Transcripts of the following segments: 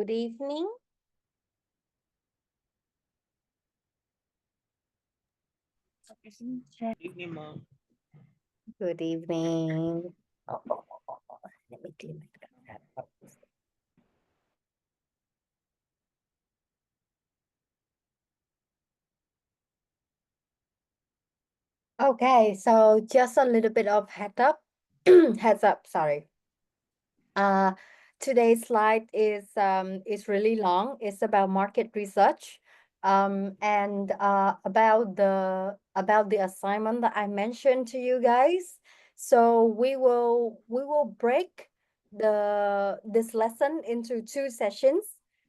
Good evening. Evening, mom. Good evening. Let me clean my laptop. Okay, so just a little bit of heads up, sorry. Uh, Today's slide is really long. It's about market research, and about the assignment that I mentioned to you guys. So we will break this lesson into two sessions.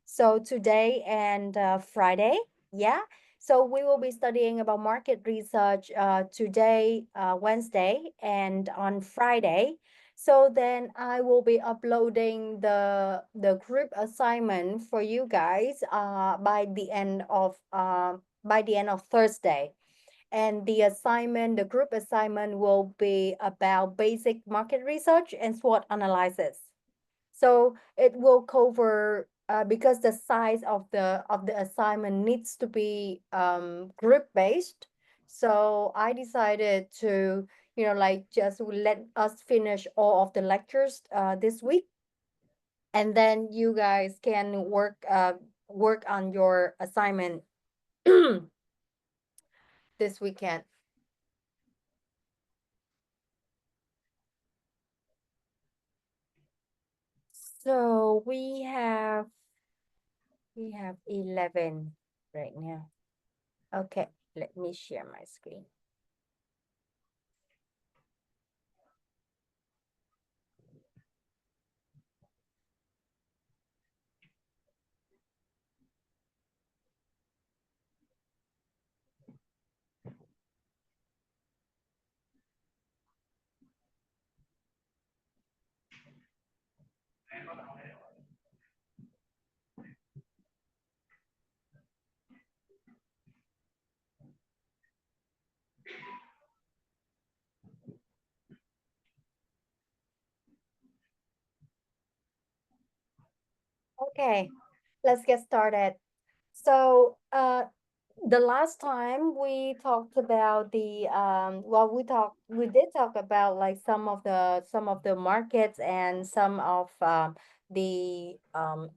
So today and Friday, yeah. So we will be studying about market research today, Wednesday, and on Friday. So then I will be uploading the group assignment for you guys by the end of Thursday. And the group assignment will be about basic market research and SWOT analysis. So it will cover because the size of the assignment needs to be group based. So I decided to, like just let us finish all of the lectures this week, and then you guys can work on your assignment this weekend. So we have 11 right now. Okay, let me share my screen. Okay, let's get started. So, the last time we talked about we did talk about like some of the markets and some of the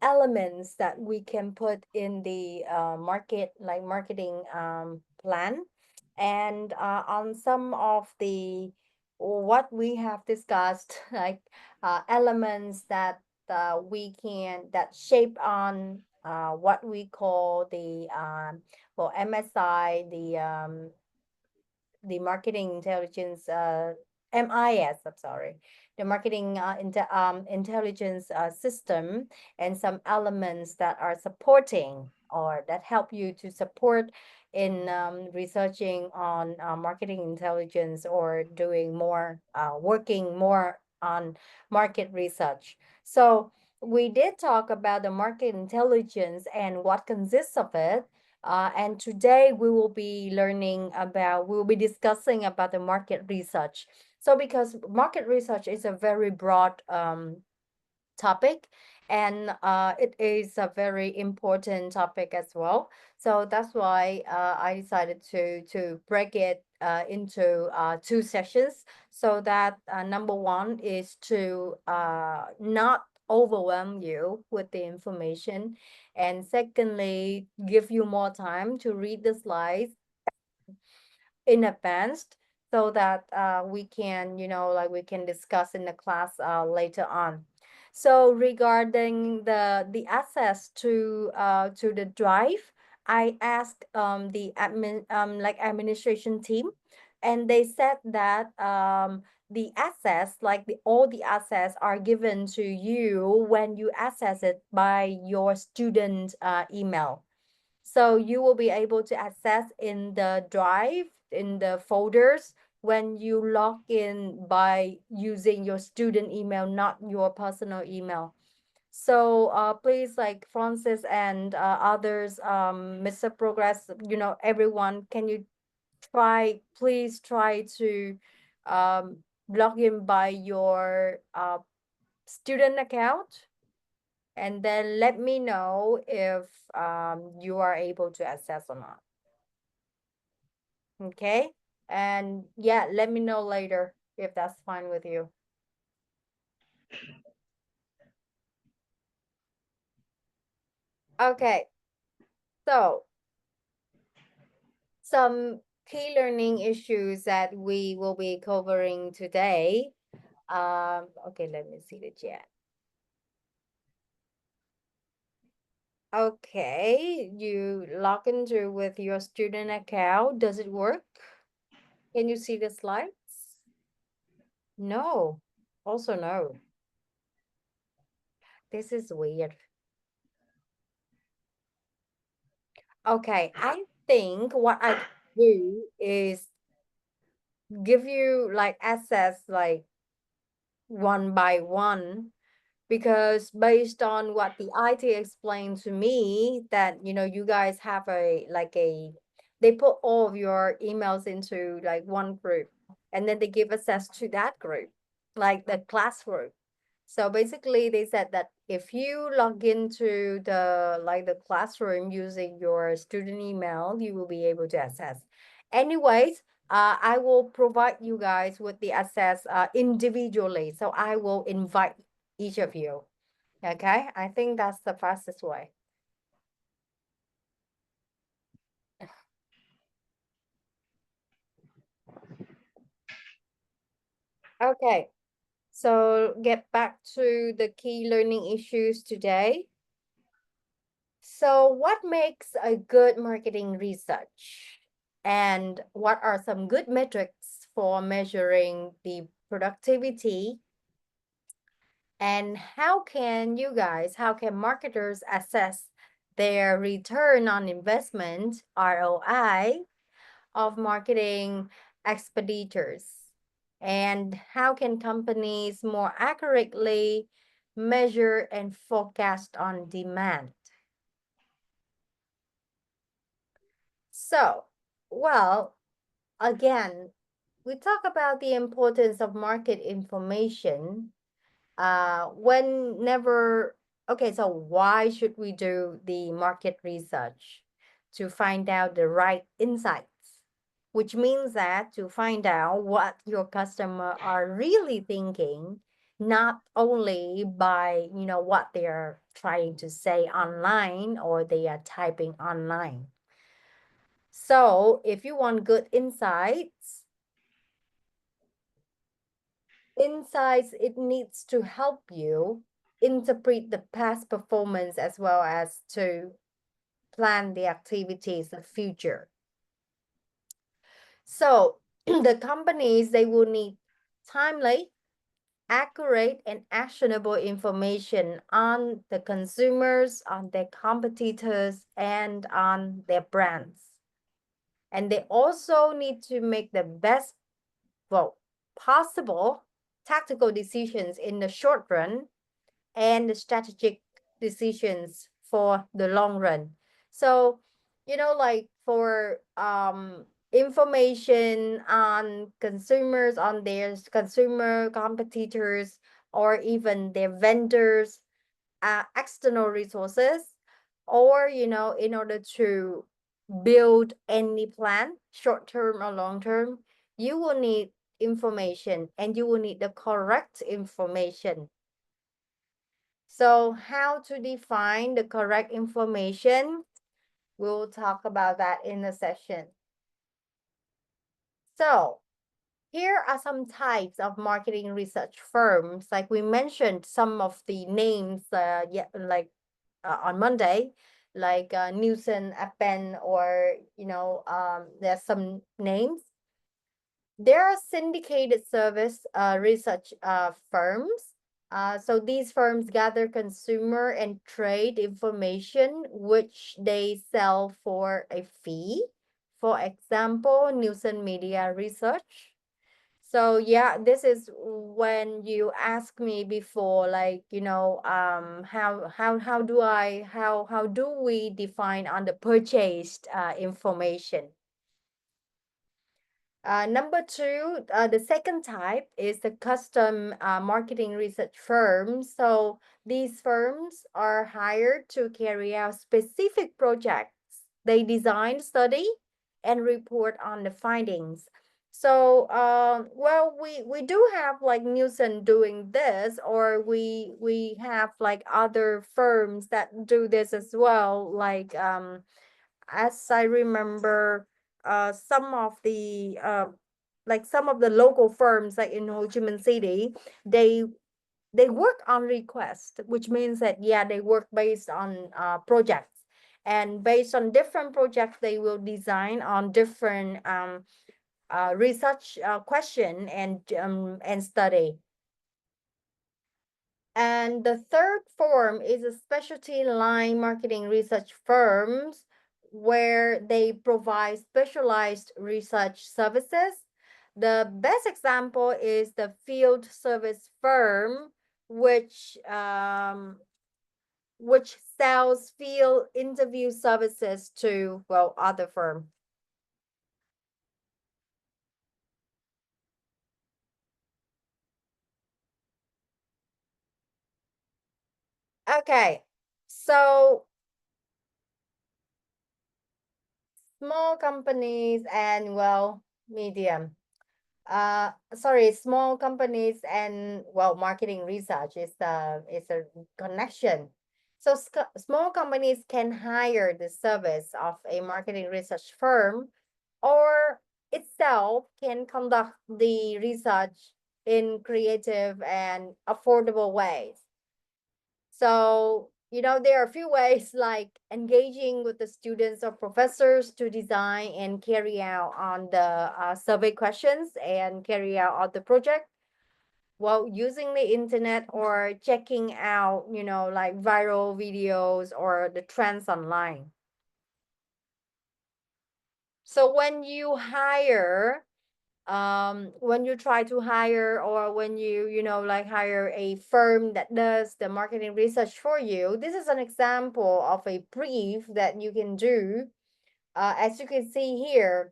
elements that we can put in the marketing plan, and on some of the what we have discussed like elements that shape on what we call MSI, the marketing intelligence, MIS, I'm sorry, the marketing intelligence system, and some elements that are supporting or that help you to support in researching on marketing intelligence, or working more on market research. So we did talk about the market intelligence and what consists of it, and today we will be discussing about the market research. So because market research is a very broad topic, and it is a very important topic as well. So that's why I decided to break it into two sessions, so that number one is to not overwhelm you with the information, and secondly, give you more time to read the slides in advance, so that we can, we can discuss in the class later on. So regarding the access to the drive, I asked the administration team, and they said that the access, like all the access are given to you when you access it by your student email. So you will be able to access in the drive, in the folders, when you log in by using your student email, not your personal email. So please, like Francis and others, Mr. Progress, everyone, can you please try to log in by your student account? and then let me know if you are able to access or not. Okay, and yeah, let me know later if that's fine with you. Okay, so some key learning issues that we will be covering today. Okay, let me see the chat. Okay, you log into with your student account. Does it work? Can you see the slides? No. Also no. This is weird. Okay, I think what I can do is give you like access like one by one, because based on what the IT explained to me, that you guys have a like a they put all of your emails into like one group, and then they give access to that group, like the classroom. So basically they said that if you log into the classroom using your student email, you will be able to access. Anyways, I will provide you guys with the access individually. So I will invite each of you. Okay, I think that's the fastest way. Okay, so get back to the key learning issues today. So what makes a good marketing research? And what are some good metrics for measuring the productivity? And how can marketers assess their return on investment, ROI, of marketing expenditures? And how can companies more accurately measure and forecast on demand? So, well, again, we talk about the importance of market information. Whenever, okay, so why should we do the market research? To find out the right insights, which means that to find out what your customer are really thinking, not only by, what they're trying to say online or they are typing online. So if you want good insights, it needs to help you interpret the past performance as well as to plan the activities of future. So the companies, they will need timely, accurate, and actionable information on the consumers, on their competitors, and on their brands. And they also need to make the best, well, possible tactical decisions in the short run and the strategic decisions for the long run. So, like for information on consumers, on their consumer competitors, or even their vendors, external resources, or in order to build any plan, short term or long term, you will need information, and you will need the correct information. So how to define the correct information, we'll talk about that in the session. So here are some types of marketing research firms. Like we mentioned some of the names, on Monday, like Nielsen, Appen, or there's some names. There are syndicated service research firms. So these firms gather consumer and trade information, which they sell for a fee. For example, Nielsen Media Research. So yeah, this is when you ask me before, like, how do we define on the purchased information? Number two, the second type is the custom marketing research firms. So these firms are hired to carry out specific projects. They design, study, and report on the findings. So, well, we do have like Nielsen doing this, or we have like other firms that do this as well. Like, as I remember, some of the like some of the local firms like in Ho Chi Minh City, they they work on request, which means that yeah, they work based on projects, and based on different projects, they will design on different research question and study. And the third form is a specialty line marketing research firms where they provide specialized research services. The best example is the field service firm, which which sells field interview services to, well, other firm. Okay, so small companies and, well, medium. Sorry, small companies and, well, marketing research is a connection. So small companies can hire the service of a marketing research firm, or itself can conduct the research in creative and affordable ways. So, there are a few ways like engaging with the students or professors to design and carry out on the survey questions and carry out on the project, while using the internet or checking out, like viral videos or the trends online. So when you try to hire, or when you like hire a firm that does the marketing research for you, this is an example of a brief that you can do. As you can see here,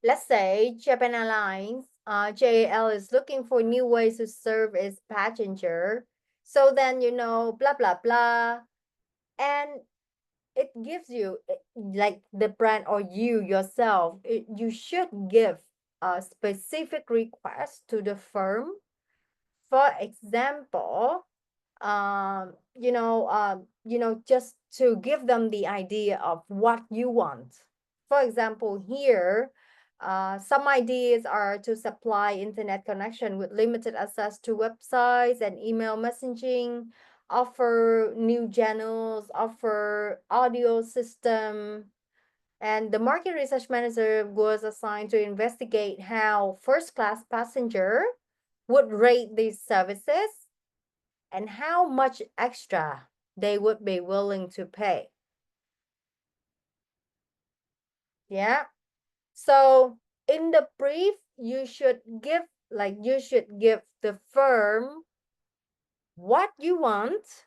let's say Japan Airlines, JAL is looking for new ways to serve its passenger. So then, blah blah blah, and it gives you like the brand, or you yourself, you should give a specific request to the firm. For example, just to give them the idea of what you want. For example, here, some ideas are to supply internet connection with limited access to websites and email messaging, offer new channels, offer audio system. And the market research manager was assigned to investigate how first class passenger would rate these services and how much extra they would be willing to pay. Yeah. So in the brief, you should give the firm what you want.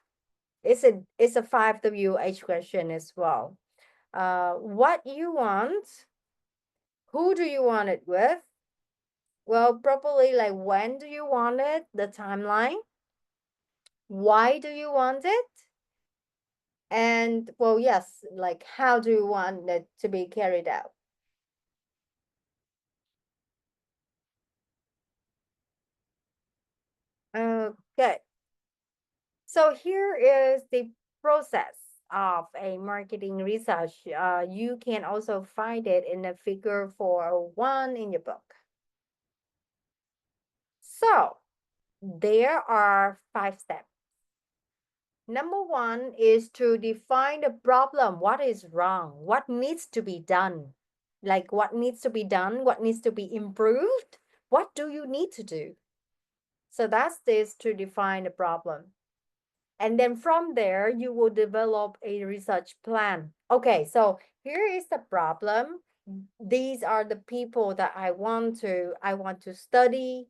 It's a 5 WH question as well. What you want, who do you want it with? Well, probably like when do you want it, the timeline, why do you want it? And, well, yes, like how do you want it to be carried out? Okay. So here is the process of a marketing research. You can also find it in the figure 401 in your book. So there are 5 steps. Number one is to define the problem. What is wrong? What needs to be done? Like what needs to be done? What needs to be improved? What do you need to do? So that's this, to define the problem. And then from there, you will develop a research plan. Okay, so here is the problem. These are the people that I want to study.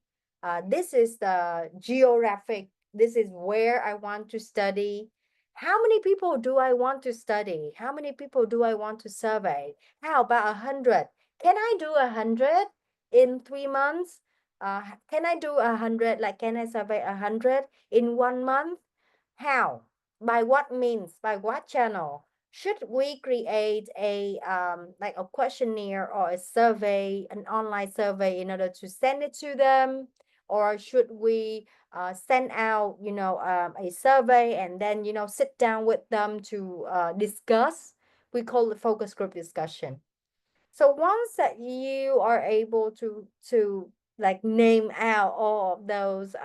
This is the geographic. This is where I want to study. How many people do I want to study? How many people do I want to survey? How about 100? can I do 100 in 3 months? Can I do 100? Like, can I survey 100 in 1 month? How? By what means? By what channel? Should we create a like a questionnaire or a survey, an online survey in order to send it to them? Or should we send out, a survey and then, sit down with them to discuss? We call it focus group discussion. So once that you are able to like name out all of those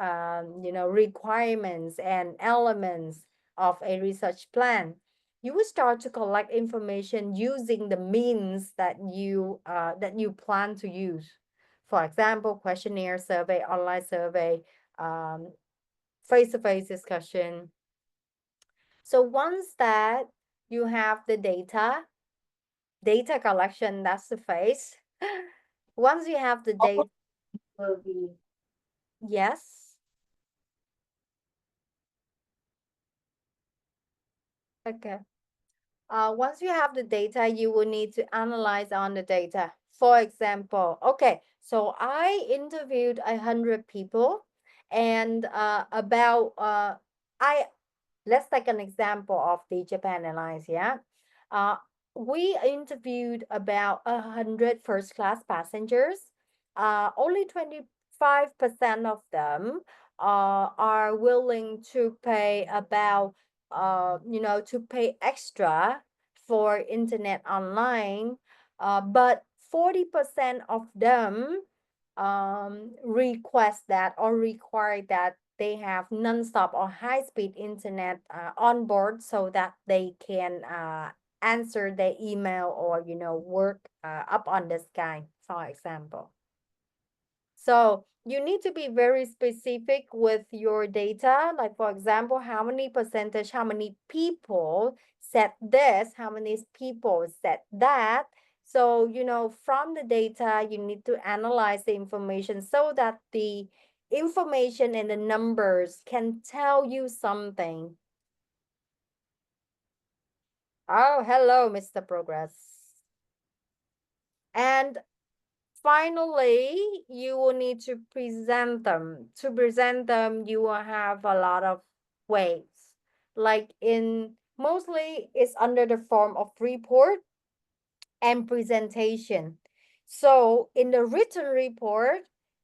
requirements and elements of a research plan, you will start to collect information using the means that you plan to use. For example, questionnaire, survey, online survey, um, face-to-face discussion. So once that you have the data collection, that's the phase. Once you have the data, will be yes. Okay. Once you have the data, you will need to analyze on the data. For example, okay, so I interviewed 100 people, and I let's take an example of the Japan Airlines. Yeah, uh, we interviewed about 100 first-class passengers. Only 25% of them are willing to pay about to pay extra for internet online, but 40% of them request that or require that they have non-stop or high-speed internet on board so that they can answer their email or work up on the sky, for example. So you need to be very specific with your data. Like, for example, how many percentage, how many people said this, how many people said that. So, from the data, you need to analyze the information so that the information and the numbers can tell you something. Oh, hello, Mr. Progress. And finally, you will need to present them. To present them, you will have a lot of ways. Like in mostly it's under the form of report and presentation. So in the written report,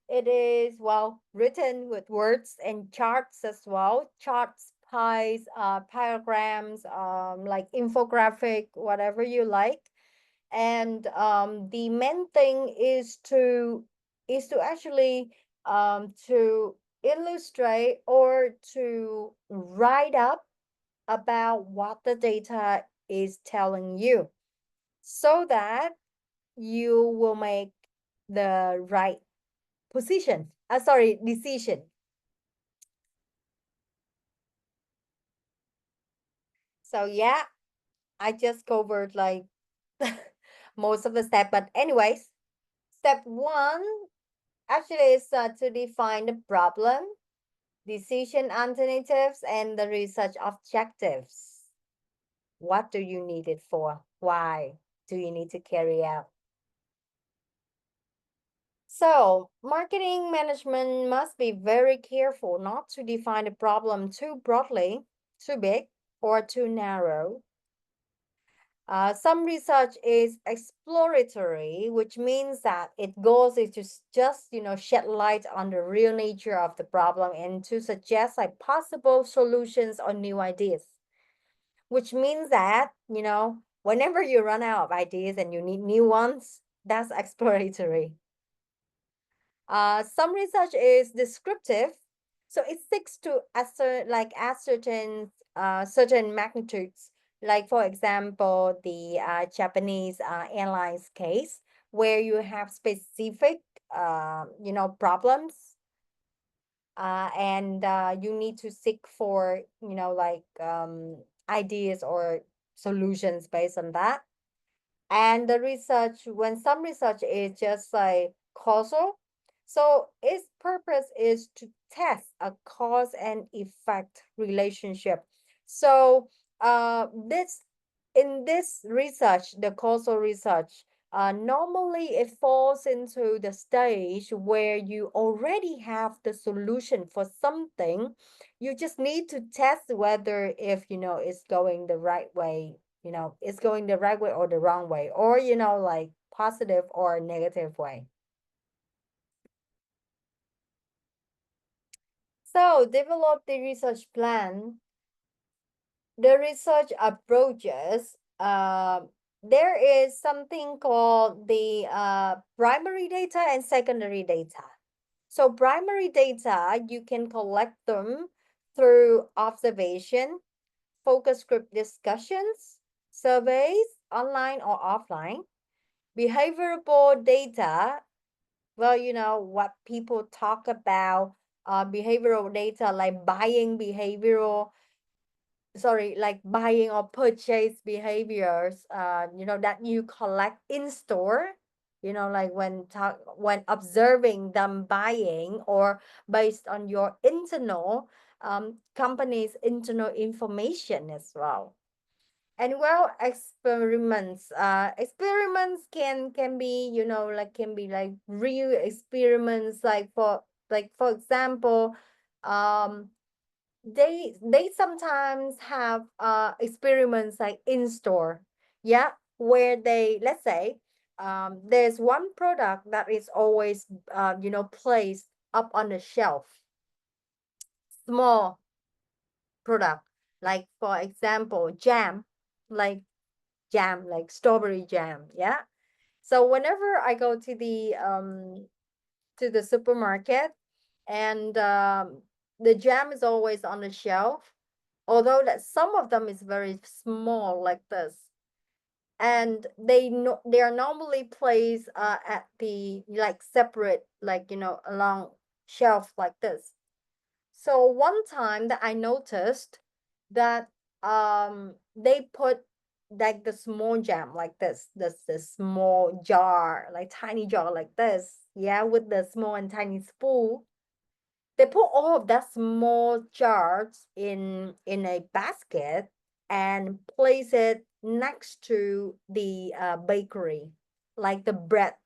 it is well written with words and charts as well. Charts, pies, diagrams, like infographic, whatever you like. And the main thing is to actually to illustrate or to write up about what the data is telling you so that you will make the right decision. So yeah, I just covered like most of the step, but anyways, step one actually is to define the problem, decision alternatives, and the research objectives. What do you need it for? Why do you need to carry out? So, marketing management must be very careful not to define the problem too broadly, too big, or too narrow. Some research is exploratory, which means that it goes into just, shed light on the real nature of the problem and to suggest like possible solutions or new ideas, which means that, whenever you run out of ideas and you need new ones, that's exploratory. Some research is descriptive, so it seeks to ascertain certain magnitudes. Like for example, the Japanese airlines case, where you have specific, problems, and you need to seek for, ideas or solutions based on that. And the research, when some research is just like causal, so its purpose is to test a cause and effect relationship. So this in this research, the causal research, normally it falls into the stage where you already have the solution for something. You just need to test whether if it's going the right way, it's going the right way or the wrong way, or like positive or negative way. So develop the research plan. The research approaches, there is something called the primary data and secondary data. So primary data, you can collect them through observation, focus group discussions, surveys, online or offline. Behavioral data, well, what people talk about, behavioral data like like buying or purchase behaviors, that you collect in store, like when observing them buying, or based on your internal company's internal information as well. And well, experiments can be, like can be like real experiments, like for example, um they sometimes have experiments like in store, yeah, where they, let's say, there's one product that is always placed up on the shelf, small product, like for example like jam, like strawberry jam, yeah. So whenever I go to the supermarket, and the jam is always on the shelf, although that some of them is very small like this, and they are normally placed at the like separate, like along shelf like this. So one time that I noticed that they put like the small jam like this small jar, like tiny jar like this, yeah, with the small and tiny spoon. They put all of that small jars in a basket and place it next to the bakery, like the bread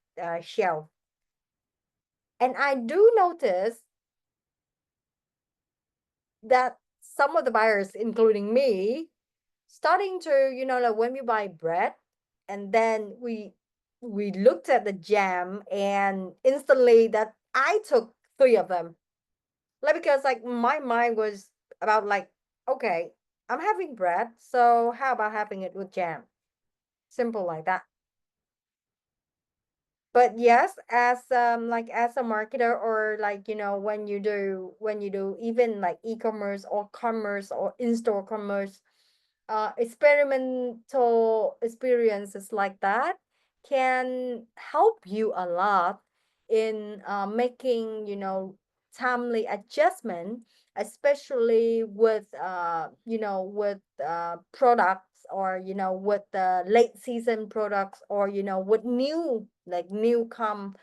shelf. And I do notice that some of the buyers, including me, starting to, like when we buy bread, and then we looked at the jam, and instantly that I took three of them. Like, because like my mind was about like, okay, I'm having bread, so how about having it with jam? Simple like that. But yes, as like as a marketer, or like when you do even like e-commerce or commerce or in-store commerce, experimental experiences like that can help you a lot in making timely adjustment, especially with with products, or with the late season products, or with new come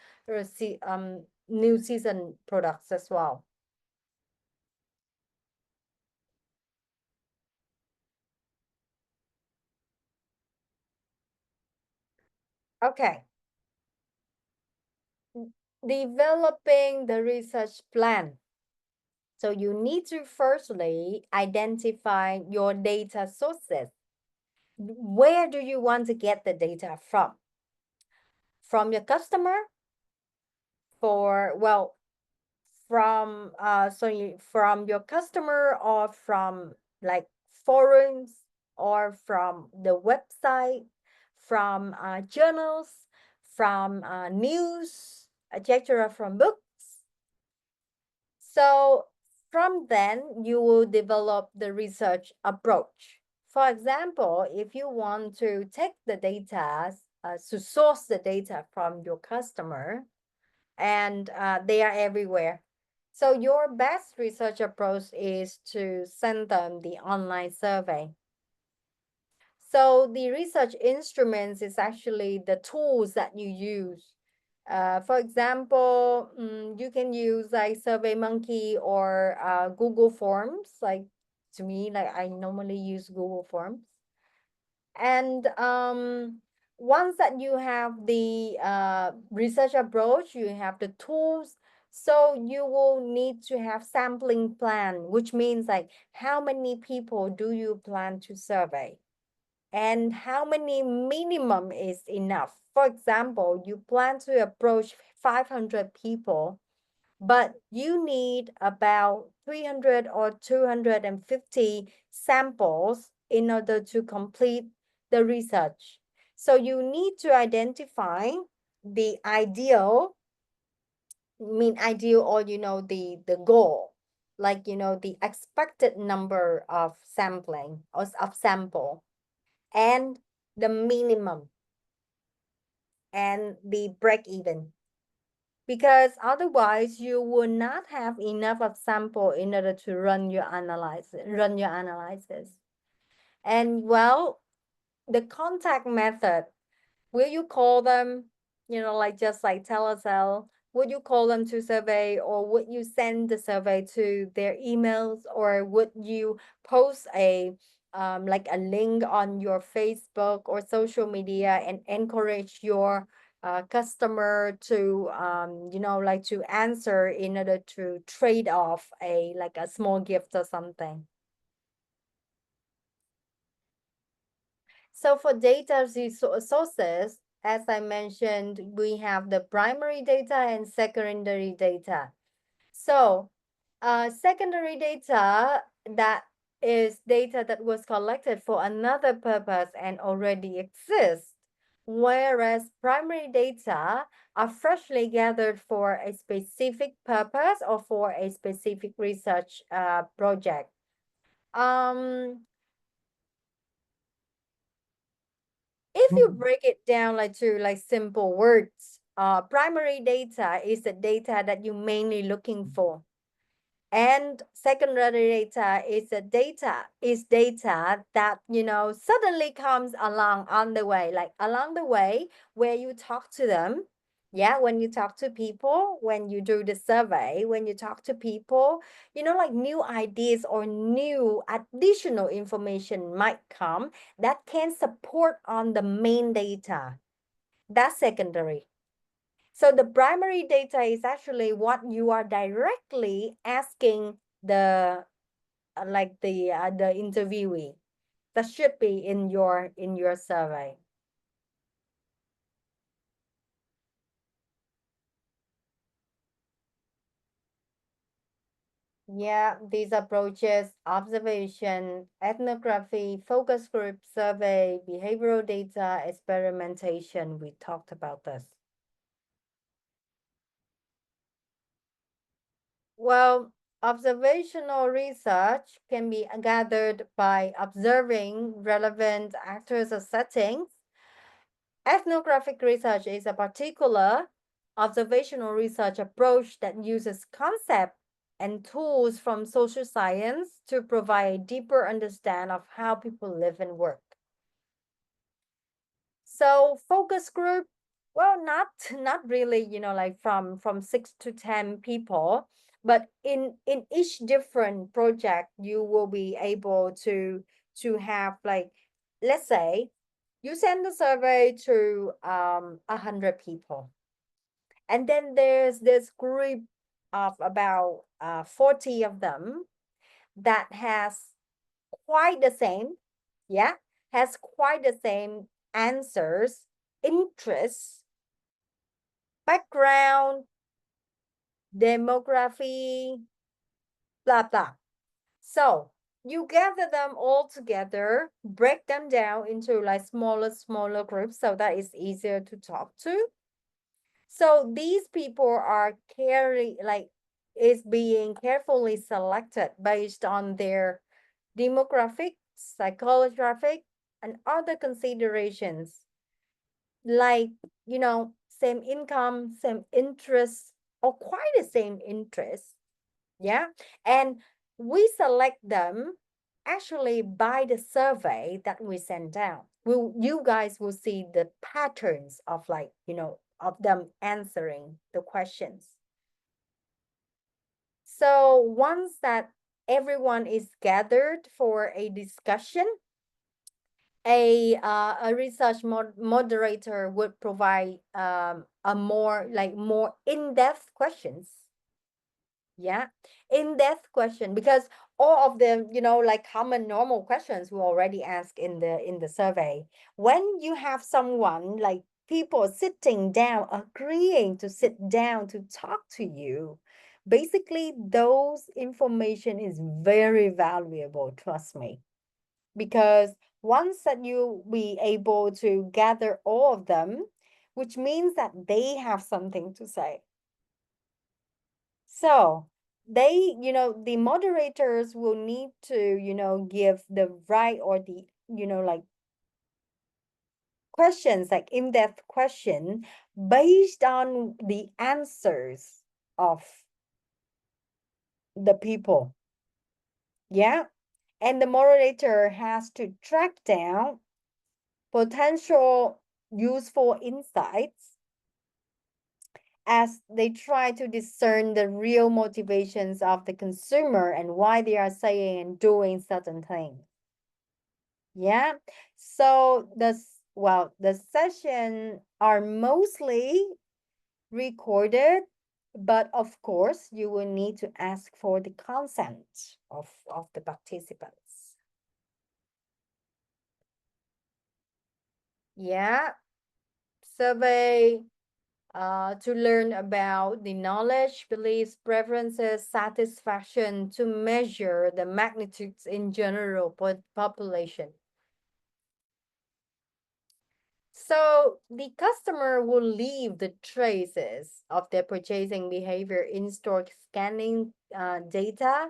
new season products as well. Okay, developing the research plan. So you need to firstly identify your data sources. Where do you want to get the data from? From your customer, for well, from your customer, or from like forums, or from the website, from journals, from news, etc., from books. So from then, you will develop the research approach. For example, if you want to take the data, to source the data from your customer, and they are everywhere. So your best research approach is to send them the online survey. So the research instruments is actually the tools that you use. For example, you can use like SurveyMonkey, or Google Forms. Like, to me, like I normally use Google Forms. And once that you have the research approach, you have the tools, so you will need to have sampling plan, which means like how many people do you plan to survey and how many minimum is enough. For example, you plan to approach 500 people, but you need about 300 or 250 samples in order to complete the research. So you need to identify the ideal, ideal, or the goal, like the expected number of sampling or of sample, and the minimum and the break even, because otherwise you will not have enough of sample in order to run your analysis. And well, the contact method, will you call them, like just like telesale, would you call them to survey, or would you send the survey to their emails, or would you post a like a link on your Facebook or social media and encourage your customer to like to answer in order to trade off a like a small gift or something. So for data sources, as I mentioned, we have the primary data and secondary data. So secondary data, that is data that was collected for another purpose and already exists, whereas primary data are freshly gathered for a specific purpose or for a specific research project. If you break it down like to like simple words, primary data is the data that you're mainly looking for. And secondary data is data that suddenly comes along on the way, like along the way where you talk to them. Yeah, when you talk to people, when you do the survey, when you talk to people, like new ideas or new additional information might come that can support on the main data. That's secondary. So the primary data is actually what you are directly asking the the interviewee. That should be in your survey. Yeah, these approaches: observation, ethnography, focus group, survey, behavioral data, experimentation. We talked about this. Well, observational research can be gathered by observing relevant actors or settings. Ethnographic research is a particular observational research approach that uses concepts and tools from social science to provide a deeper understanding of how people live and work. So focus group, well, not really, like from 6 to 10 people, but in each different project, you will be able to have like, let's say, you send the survey to 100 people, and then there's this group of about 40 of them that has quite the same, yeah, has quite the same answers, interests, background, demography, blah blah. So you gather them all together, break them down into like smaller groups so that it's easier to talk to. So these people are is being carefully selected based on their demographic, psychographic, and other considerations, like, same income, same interests, or quite the same interests. Yeah. And we select them actually by the survey that we send out. You guys will see the patterns of like, of them answering the questions. So once that everyone is gathered for a discussion, a research moderator would provide a more in-depth questions. Yeah, in-depth question, because all of the like common normal questions we already ask in the survey. When you have someone like people sitting down, agreeing to sit down to talk to you, basically those information is very valuable, trust me, because once that you be able to gather all of them, which means that they have something to say. So they, the moderators will need to, give the right or the, like questions, like in-depth question based on the answers of the people. Yeah. And the moderator has to track down potential useful insights as they try to discern the real motivations of the consumer and why they are saying and doing certain things. Yeah. So the session are mostly recorded, but of course you will need to ask for the consent of the participants. Yeah. Survey to learn about the knowledge, beliefs, preferences, satisfaction to measure the magnitudes in general population. So the customer will leave the traces of their purchasing behavior in store scanning data,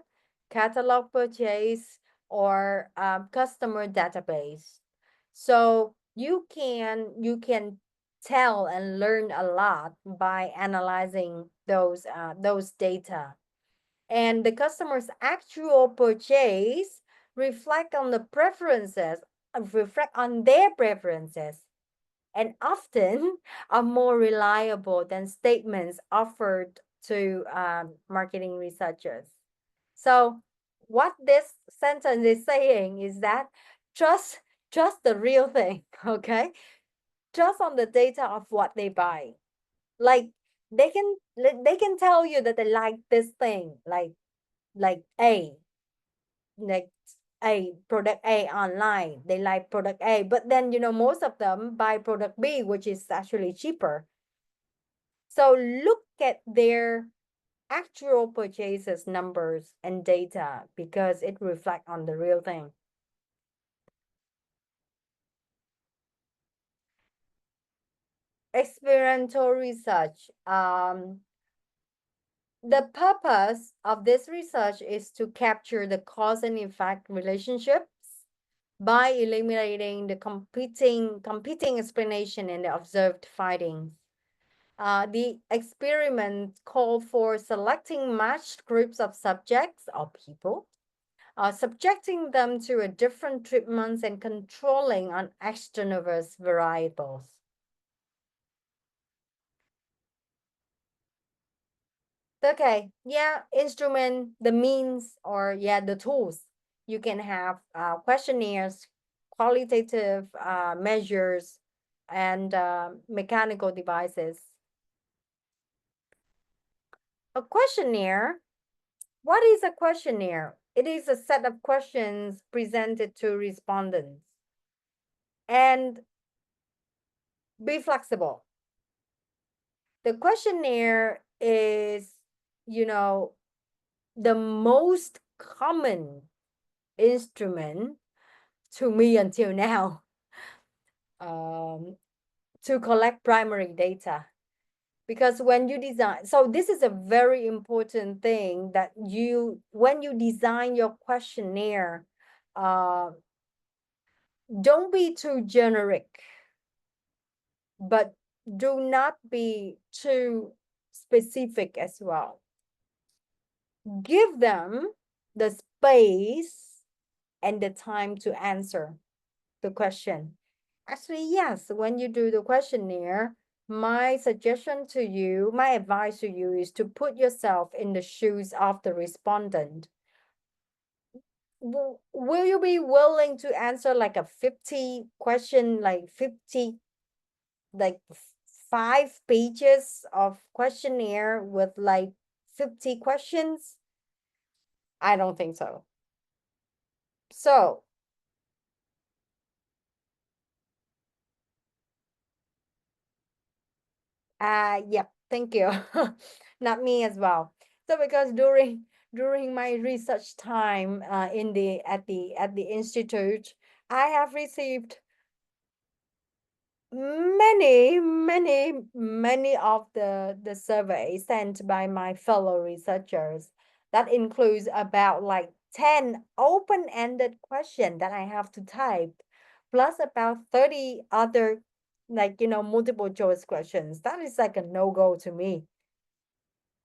catalog purchase, or customer database. So you can tell and learn a lot by analyzing those data. And the customer's actual purchase reflect on their preferences, and often are more reliable than statements offered to marketing researchers. So what this sentence is saying is that trust trust the real thing, okay? Trust on the data of what they buy. Like they can tell you that they like this thing, like like product A online. They like product A, but then most of them buy product B, which is actually cheaper. So look at their actual purchases numbers and data because it reflects on the real thing. Experiential research. The purpose of this research is to capture the cause and effect relationships by eliminating the competing explanation and the observed findings. The experiment called for selecting matched groups of subjects or people, subjecting them to a different treatments and controlling on external variables. Okay, yeah, instrument, the means, or yeah, the tools. You can have questionnaires, qualitative measures, and mechanical devices. A questionnaire. What is a questionnaire? It is a set of questions presented to respondents. And be flexible. The questionnaire is, you know, the most common instrument to me until now to collect primary data. Because when you design, so this is a very important thing that when you design your questionnaire, uh, don't be too generic, but do not be too specific as well. Give them the space and the time to answer the question. Actually, yes, when you do the questionnaire, my suggestion to you, my advice to you is to put yourself in the shoes of the respondent. will you be willing to answer like a 50 question, like 50, like 5 pages of questionnaire with like 50 questions? I don't think so. So, yep, thank you. Not me as well. So because during my research time in the at the institute, I have received many of the surveys sent by my fellow researchers. That includes about like 10 open-ended questions that I have to type, plus about 30 other, like, multiple choice questions. That is like a no-go to me.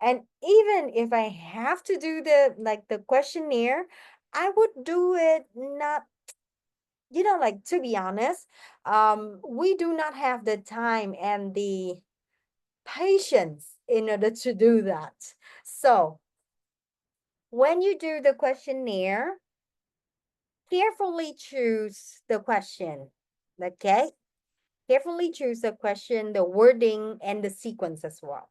And even if I have to do the questionnaire, I would do it not, like, to be honest, we do not have the time and the patience in order to do that. So when you do the questionnaire, carefully choose the question. Okay? Carefully choose the question, the wording, and the sequence as well.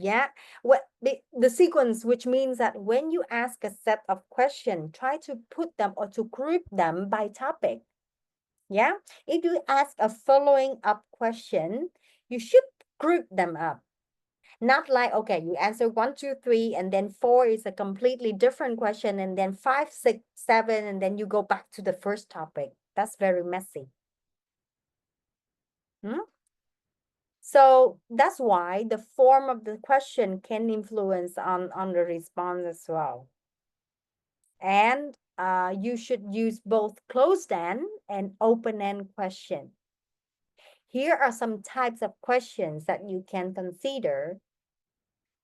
Yeah, what the sequence, which means that when you ask a set of questions, try to put them or to group them by topic. Yeah, if you ask a following up question, you should group them up. Not like, okay, you answer one, two, three, and then four is a completely different question, and then five, six, seven, and then you go back to the first topic. That's very messy. Hmm? So that's why the form of the question can influence on the response as well. And you should use both closed-end and open-end question. Here are some types of questions that you can consider.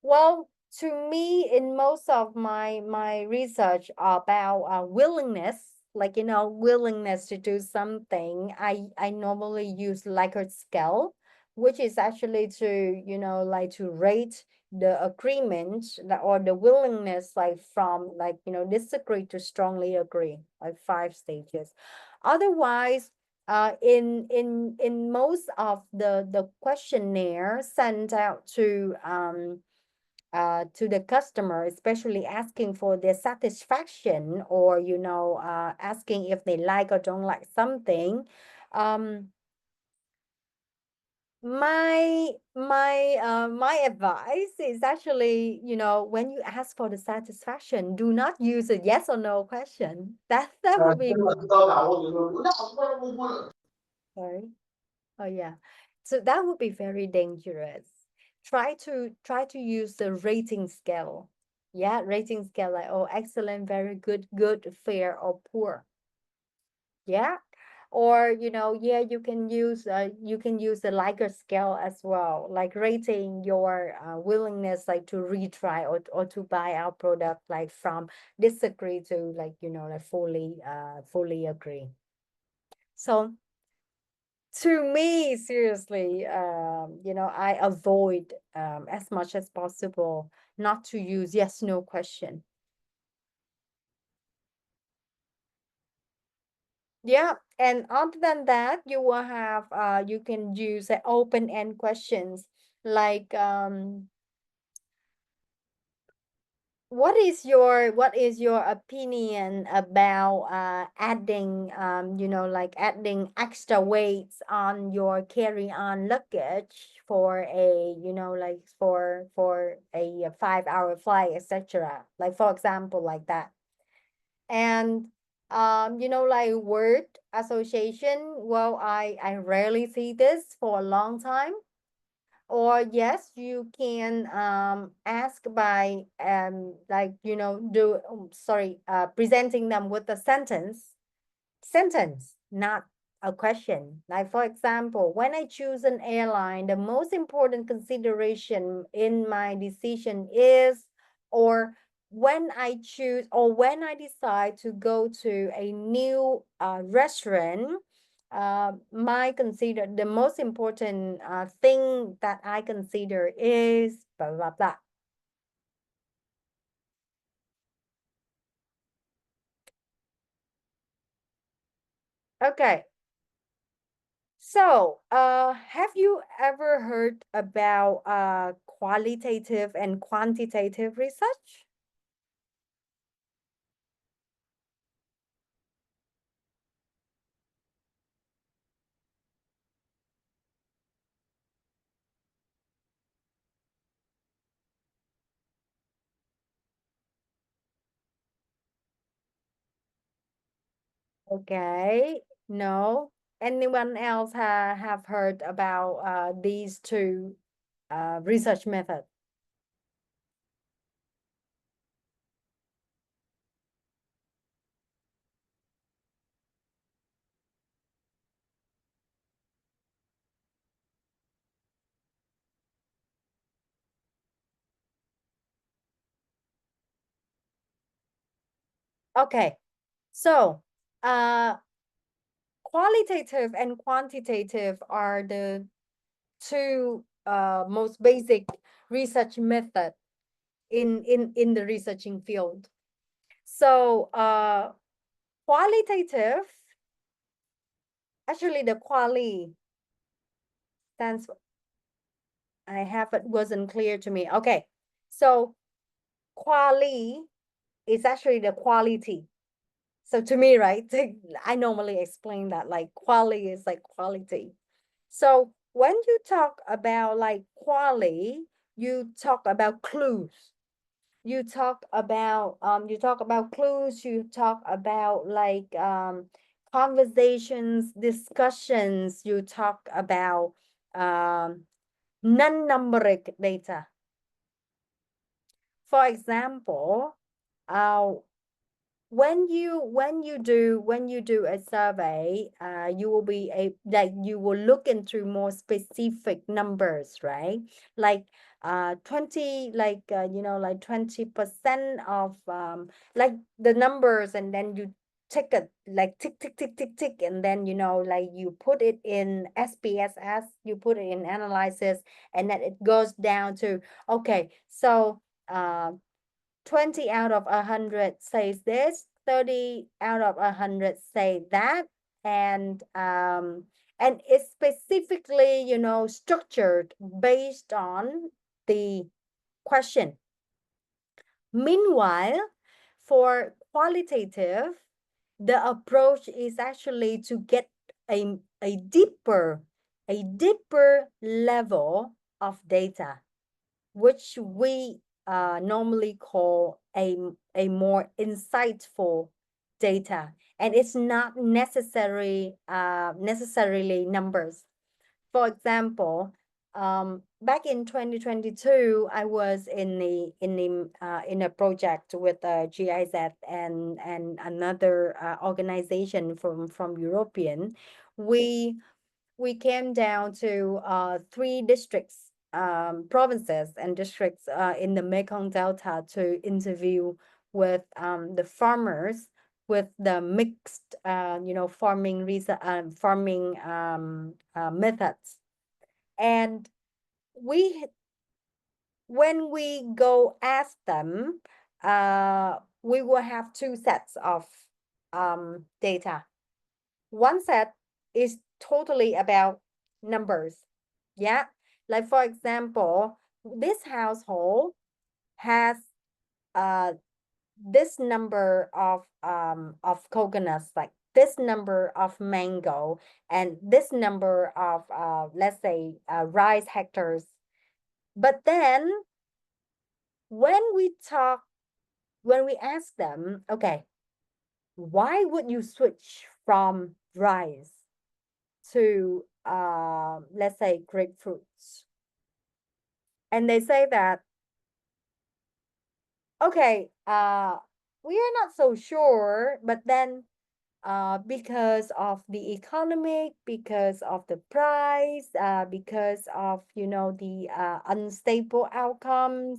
Well, to me, in most of my research about willingness, like, willingness to do something, I normally use Likert scale, which is actually to, like, to rate the agreement or the willingness, like, from, like, disagree to strongly agree, like 5 stages. Otherwise, in most of the questionnaire sent out to the customer, especially asking for their satisfaction, or, asking if they like or don't like something. um my advice is actually, when you ask for the satisfaction, do not use a yes or no question. That would be, sorry. Oh yeah. So that would be very dangerous. Try to use the rating scale. Yeah, rating scale, like, oh, excellent, very good, good, fair, or poor. Yeah. Or, yeah, you can use the Likert scale as well, like rating your willingness, like, to retry or to buy our product, like, from disagree to, like, like, fully agree. So to me, seriously, I avoid, as much as possible, not to use yes no question. Yeah, and other than that, you will have you can use open end questions, like, what is your opinion about adding, like, adding extra weights on your carry-on luggage for a, like, for a 5-hour flight, etc., like, for example, like that. And like, word association, well, I rarely see this for a long time. Or yes, you can ask by, like, do sorry, presenting them with a sentence, not a question. Like, for example, when I choose an airline, the most important consideration in my decision is, or when I decide to go to a new restaurant, the most important thing that I consider is blah blah blah. Okay. So, have you ever heard about qualitative and quantitative research? Okay. No. Anyone else have heard about these two research methods? Okay. So, uh, qualitative and quantitative are the two most basic research method in the researching field. So, qualitative, actually the quali stands for, I have it wasn't clear to me. Okay. So, quali is actually the quality. So to me, right, I normally explain that like quality is like quality. So when you talk about like quality, you talk about clues. You talk about clues, you talk about like conversations, discussions, you talk about um non-numeric data. For example, uh when you do a survey, you will be a like you will look into more specific numbers, right? Like 20, like like 20% of like the numbers, and then you tick it like tick tick tick tick tick, and then like you put it in SPSS, you put it in analysis, and then it goes down to, okay, so uh 20 out of 100 says this, 30 out of 100 say that, and it's specifically structured based on the question. Meanwhile, for qualitative, the approach is actually to get a deeper level of data, which we normally call a more insightful data, and it's not necessarily numbers. For example, back in 2022, I was in a project with GIZ and another organization from European. We we came down to three districts, provinces and districts in the Mekong Delta to interview with the farmers with the mixed, farming methods. And we, when we go ask them, we will have two sets of data. One set is totally about numbers. Yeah. Like for example, this household has uh this number of coconuts, like this number of mango, and this number of let's say rice hectares. But then when we ask them, okay, why would you switch from rice to let's say grapefruits? And they say that, okay, we are not so sure, but then because of the economic, because of the price, because of the unstable outcomes.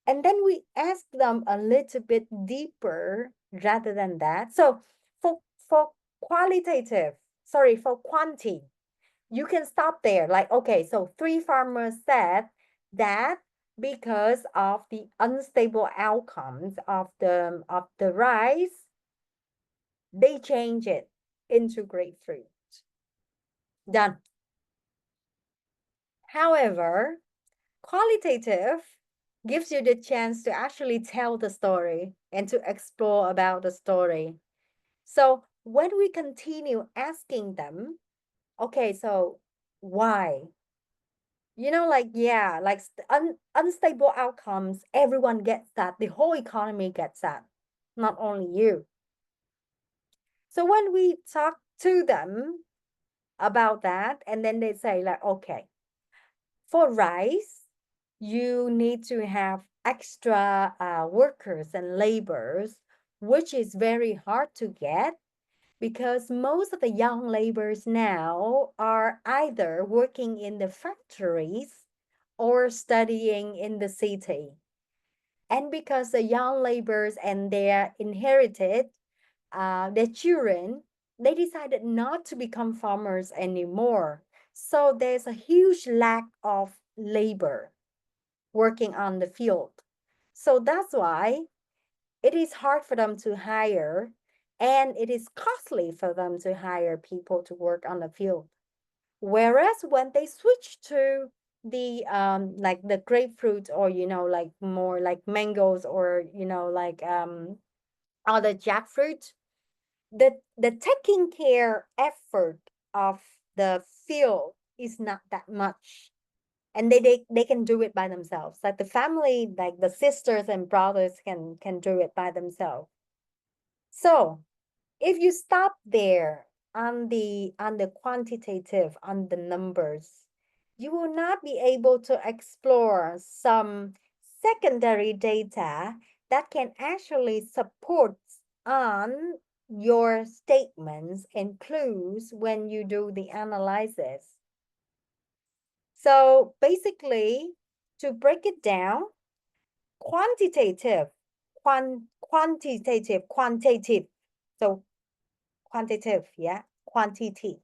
And then we ask them a little bit deeper rather than that. So for qualitative, sorry, for quanti, you can stop there. Like, okay, so three farmers said that because of the unstable outcomes of the rice, they change it. into grapefruit. Done. However, qualitative gives you the chance to actually tell the story and to explore about the story. So when we continue asking them, okay, so why? Like, yeah, like unstable outcomes, everyone gets that. The whole economy gets that, not only you. So when we talk to them about that, and then they say, like, okay, for rice, you need to have extra workers and laborers, which is very hard to get because most of the young laborers now are either working in the factories or studying in the city. And because the young laborers and their inherited, their children, they decided not to become farmers anymore. So there's a huge lack of labor working on the field. So that's why it is hard for them to hire and it is costly for them to hire people to work on the field. Whereas when they switch to the like the grapefruit or like more like mangoes or like other jackfruit, the taking care effort of the field is not that much, and they can do it by themselves, like the family, like the sisters and brothers can do it by themselves. So if you stop there on the quantitative, on the numbers, you will not be able to explore some secondary data that can actually support on your statements and clues when you do the analysis. So basically, to break it down, quantitative, quantitative. So quantitative, yeah, quantity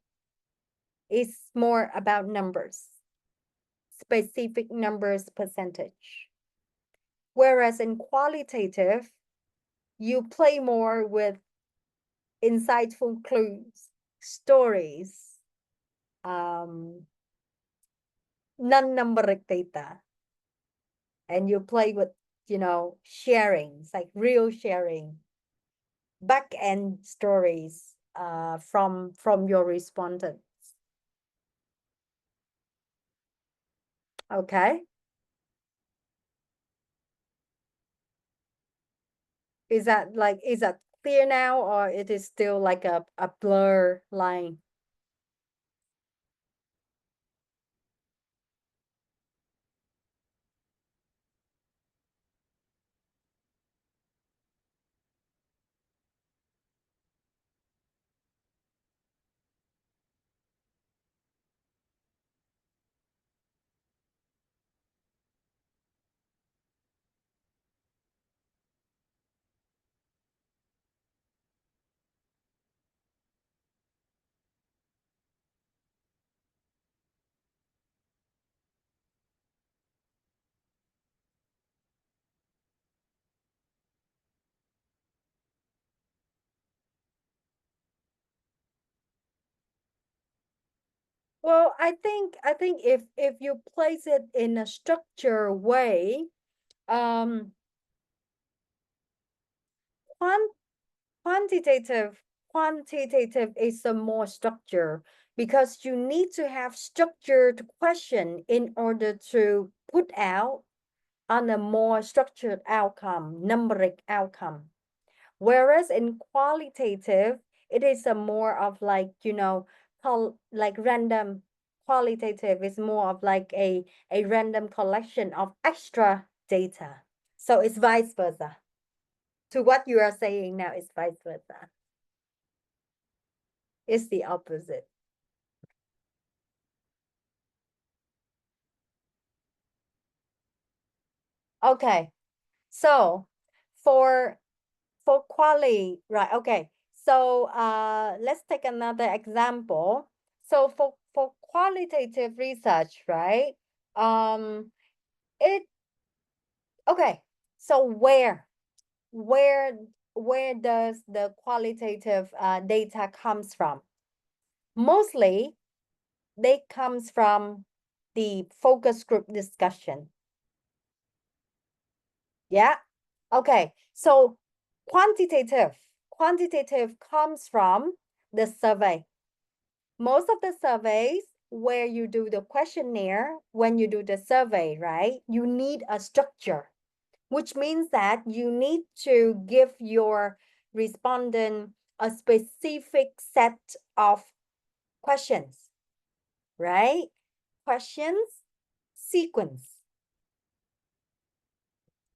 is more about numbers, specific numbers, percentage. Whereas in qualitative, you play more with insightful clues, stories, um, non-numeric data, and you play with, sharing, like real sharing, back end stories from your respondents. Okay. Is that clear now, or it is still like a blur line? Well, I think if you place it in a structure way, um quant quantitative quantitative is a more structure because you need to have structured question in order to put out on a more structured outcome, numeric outcome. Whereas in qualitative, it is a more of like, like random. Qualitative is more of like a random collection of extra data. So it's vice versa. To what you are saying now is vice versa. It's the opposite. Okay. So for quali, right? Okay. So let's take another example. So for qualitative research, right? It okay. So where where does the qualitative data comes from? Mostly, they comes from the focus group discussion. Yeah. Okay. So quantitative comes from the survey. Most of the surveys where you do the questionnaire, when you do the survey, right, you need a structure, which means that you need to give your respondent a specific set of questions, right? Questions, sequence.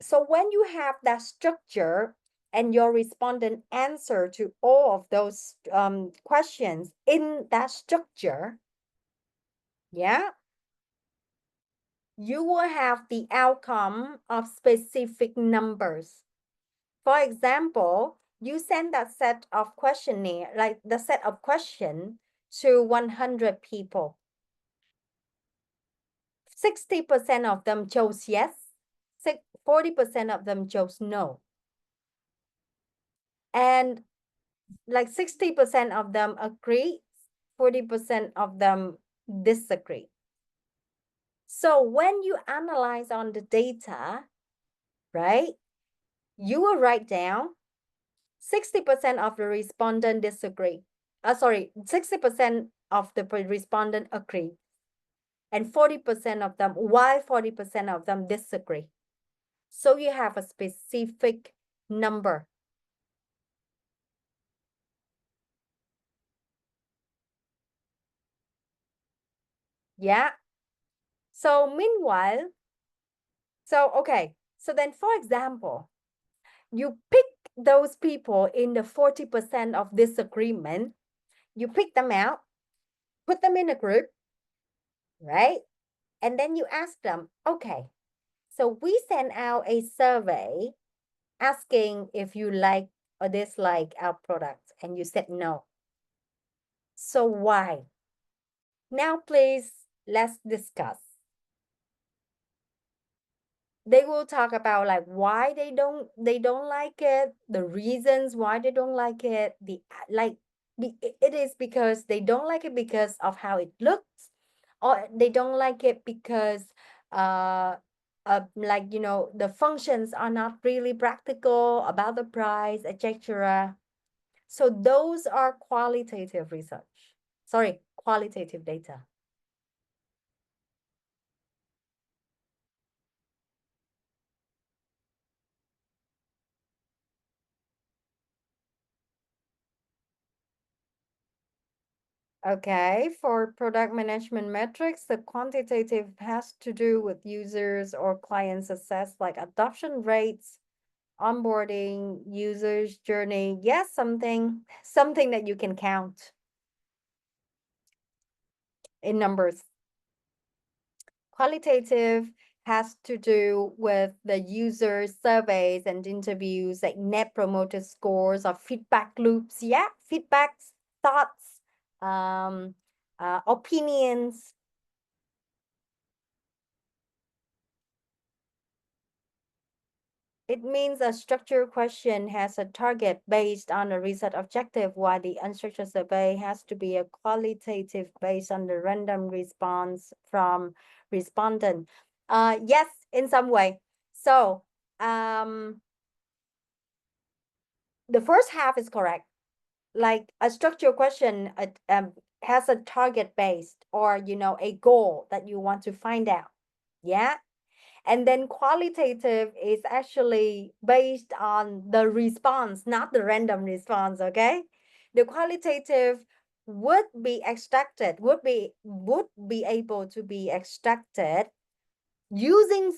So when you have that structure and your respondent answer to all of those questions in that structure, yeah, you will have the outcome of specific numbers. For example, you send that set of questionnaire, like the set of question to 100 people. 60% of them chose yes, 40% of them chose no. And like 60% of them agree, 40% of them disagree. So when you analyze on the data, right, you will write down 60% of the respondent disagree. 60% of the respondent agree. And 40% of them, why 40% of them disagree? So you have a specific number. Yeah. So meanwhile, okay. So then, for example, you pick those people in the 40% of disagreement, you pick them out, put them in a group, right? And then you ask them, okay, so we send out a survey asking if you like or dislike our product, and you said no. So why? Now, please, let's discuss. They will talk about like why they don't like it, the reasons why they don't like it, the like it is because they don't like it because of how it looks, or they don't like it because uh like the functions are not really practical, about the price, etc. So those are qualitative research, sorry, qualitative data. Okay, for product management metrics, the quantitative has to do with users or client success, like adoption rates, onboarding, users journey. Yes, something that you can count in numbers. Qualitative has to do with the user surveys and interviews, like net promoter scores or feedback loops. Yeah, feedbacks, thoughts, um, opinions. It means a structured question has a target based on a research objective, while the unstructured survey has to be a qualitative based on the random response from respondent. Yes, in some way. So, the first half is correct. Like a structured question has a target based, or a goal that you want to find out. Yeah. And then qualitative is actually based on the response, not the random response, okay? The qualitative would be able to be extracted using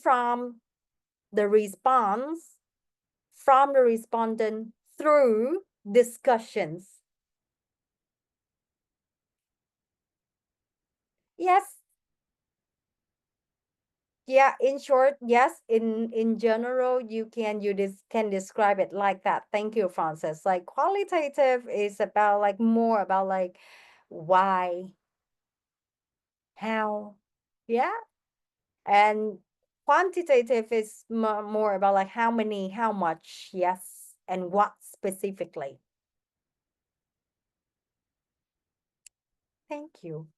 the response from the respondent through discussions. Yes, yeah, in short, yes, in general, you can describe it like that. Thank you, Francis. Like qualitative is about like more about like why, how, yeah, and quantitative is more about like how many, how much. Yes. and what specifically? Thank you.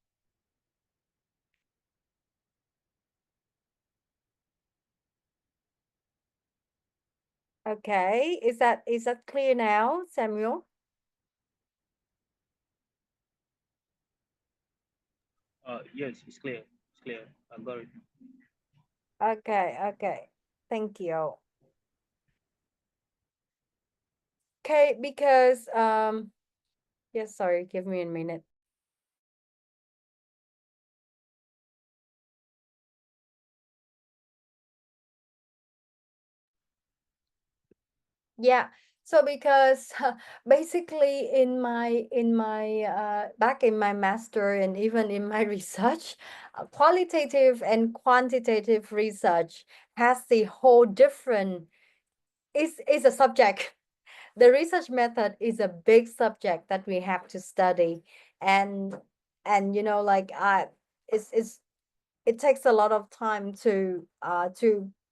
Okay, is that clear now, Samuel? Yes, it's clear. It's clear. I got it. Okay, okay. Thank you. Okay, because yes, sorry, give me a minute. Yeah. So because basically in my back in my master and even in my research, qualitative and quantitative research has the whole different is a subject. The research method is a big subject that we have to study, and like it's it takes a lot of time to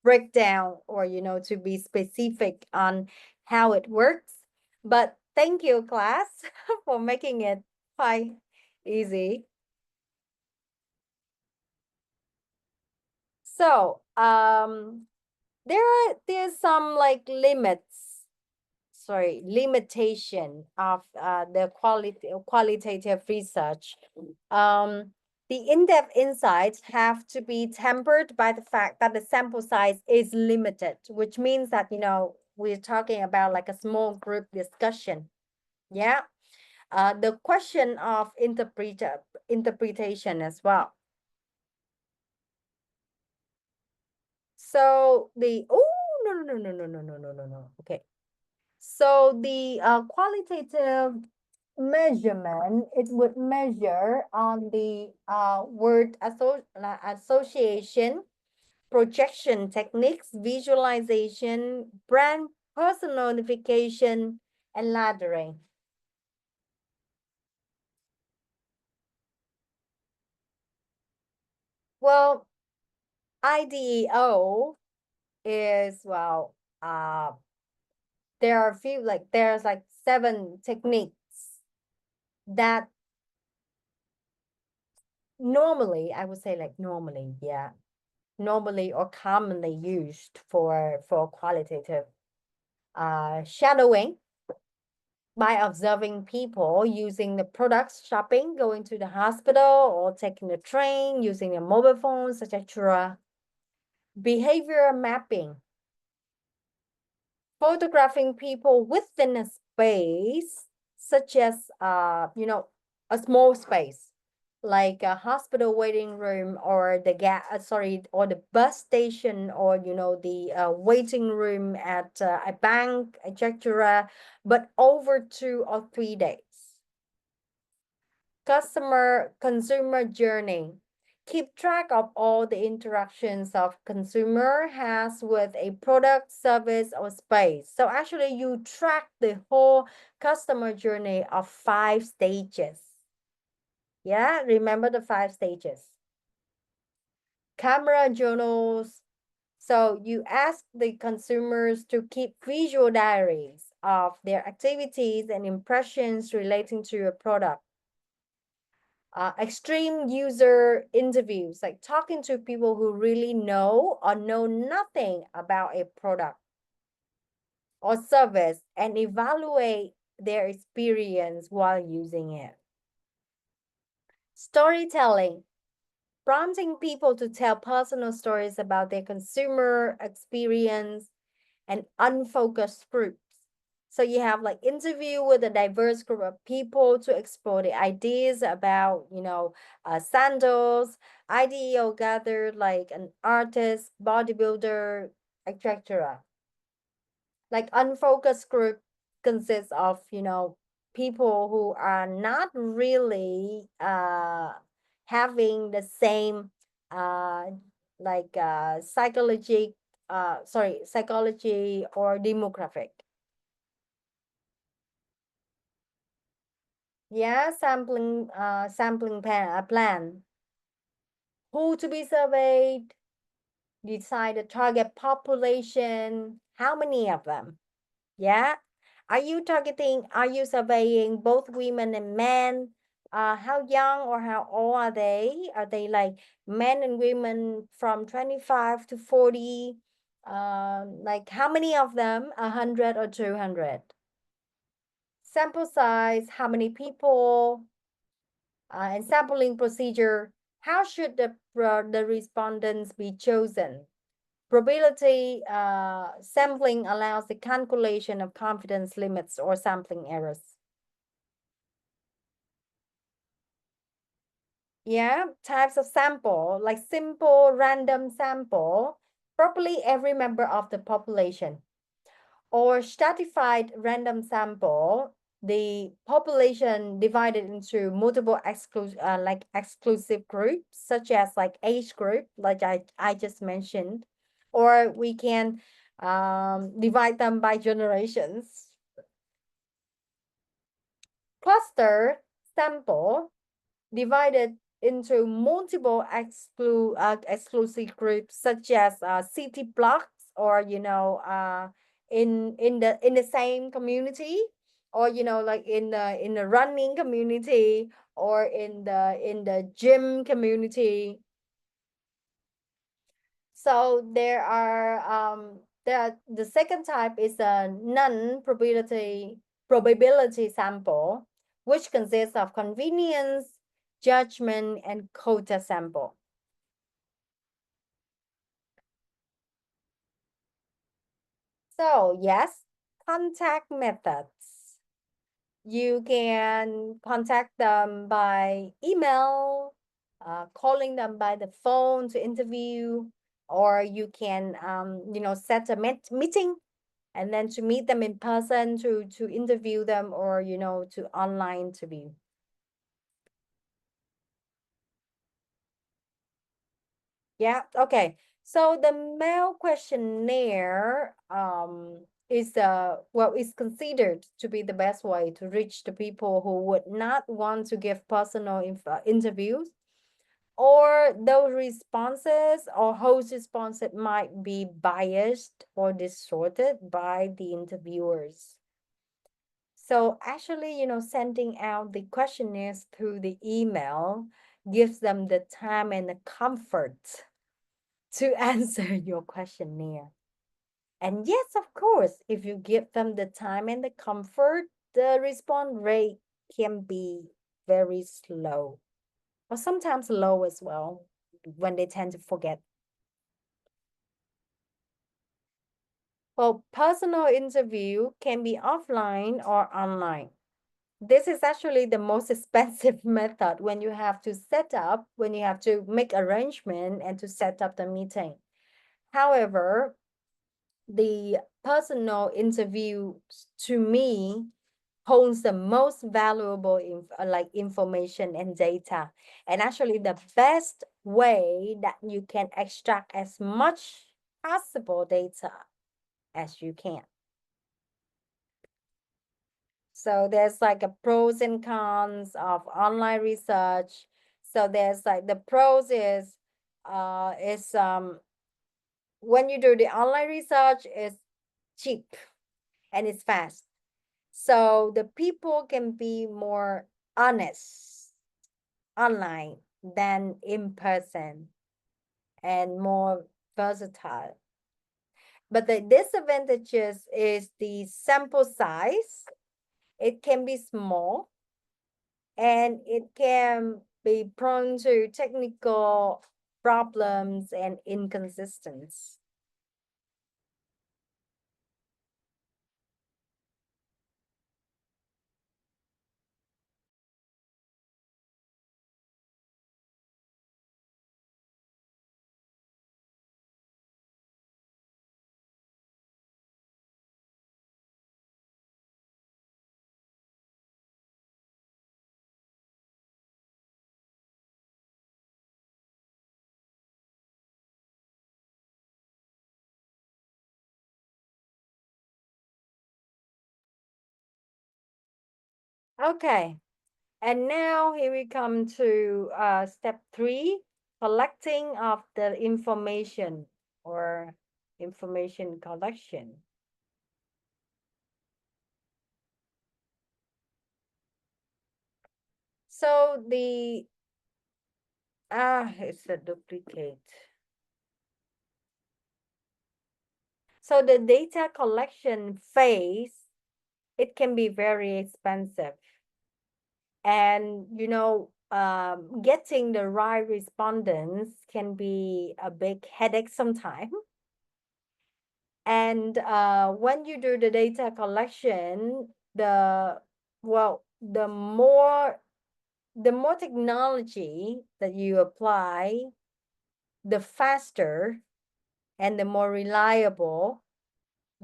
break down, or to be specific on how it works. But thank you, class, for making it quite easy. So there's some like limits, sorry, limitation of the qualitative research. um the in-depth insights have to be tempered by the fact that the sample size is limited, which means that we're talking about like a small group discussion. Yeah. The question of interpretation as well. So the oh, no, no, no, no, no, no, no, no, no, no. Okay. So the qualitative measurement, it would measure on the association, projection techniques, visualization, brand personification, and laddering. Well, IDEO is, well, uh, there are a few, like there's like 7 techniques that normally, I would say, like normally, yeah, normally or commonly used for qualitative. Shadowing, by observing people using the products, shopping, going to the hospital, or taking the train, using their mobile phones, etc. Behavior mapping, photographing people within a space, such as a small space, like a hospital waiting room, or or the bus station, or the waiting room at a bank, etc., but over 2 or 3 days. Consumer journey, keep track of all the interactions of consumer has with a product, service, or space. So actually you track the whole customer journey of 5 stages. Yeah, remember the 5 stages. Camera journals. So you ask the consumers to keep visual diaries of their activities and impressions relating to a product. Extreme user interviews, like talking to people who really know or know nothing about a product or service, and evaluate their experience while using it. Storytelling, prompting people to tell personal stories about their consumer experience, and unfocused groups. So you have like interview with a diverse group of people to explore the ideas about, sandals. IDEO gathered like an artist, bodybuilder, etc. Like unfocused group consists of, people who are not really having the same uh psychology or demographic. Yeah, sampling plan. Who to be surveyed, decide the target population, how many of them. Yeah. Are you surveying both women and men? How young or how old are they? Are they like men and women from 25 to 40? Like how many of them? 100 or 200? Sample size, how many people? And sampling procedure, how should the respondents be chosen? Probability sampling allows the calculation of confidence limits or sampling errors. Yeah, types of sample, like simple random sample, probably every member of the population, or stratified random sample, the population divided into multiple exclusive groups, such as like age group, like I just mentioned, or we can divide them by generations. Cluster sample divided into multiple exclusive groups, such as city blocks, or in the same community, or like in the running community, or in the gym community. So the second type is a probability sample, which consists of convenience, judgment, and quota sample. So yes, contact methods. You can contact them by email, calling them by the phone to interview, or you can set a meeting and then to meet them in person to interview them, or to online interview. Yeah, okay. So the mail questionnaire is considered to be the best way to reach the people who would not want to give personal interviews, or those responses or host responses might be biased or distorted by the interviewers. So actually, sending out the questionnaires through the email gives them the time and the comfort to answer your questionnaire. And yes, of course, if you give them the time and the comfort, the response rate can be very slow, or sometimes low as well, when they tend to forget. Well, personal interview can be offline or online. This is actually the most expensive method when you have to make arrangement and to set up the meeting. However, the personal interview, to me, holds the most valuable information and data, and actually the best way that you can extract as much possible data as you can. So there's like a pros and cons of online research. So there's like the pros is when you do the online research, it's cheap and it's fast. So the people can be more honest online than in person, and more versatile. But the disadvantages is the sample size. It can be small, and it can be prone to technical problems and inconsistencies. Okay, and now here we come to step 3, collecting of the information, or information collection. So it's a duplicate. So the data collection phase, it can be very expensive. And, getting the right respondents can be a big headache sometimes. And when you do the data collection, the more technology that you apply, the faster and the more reliable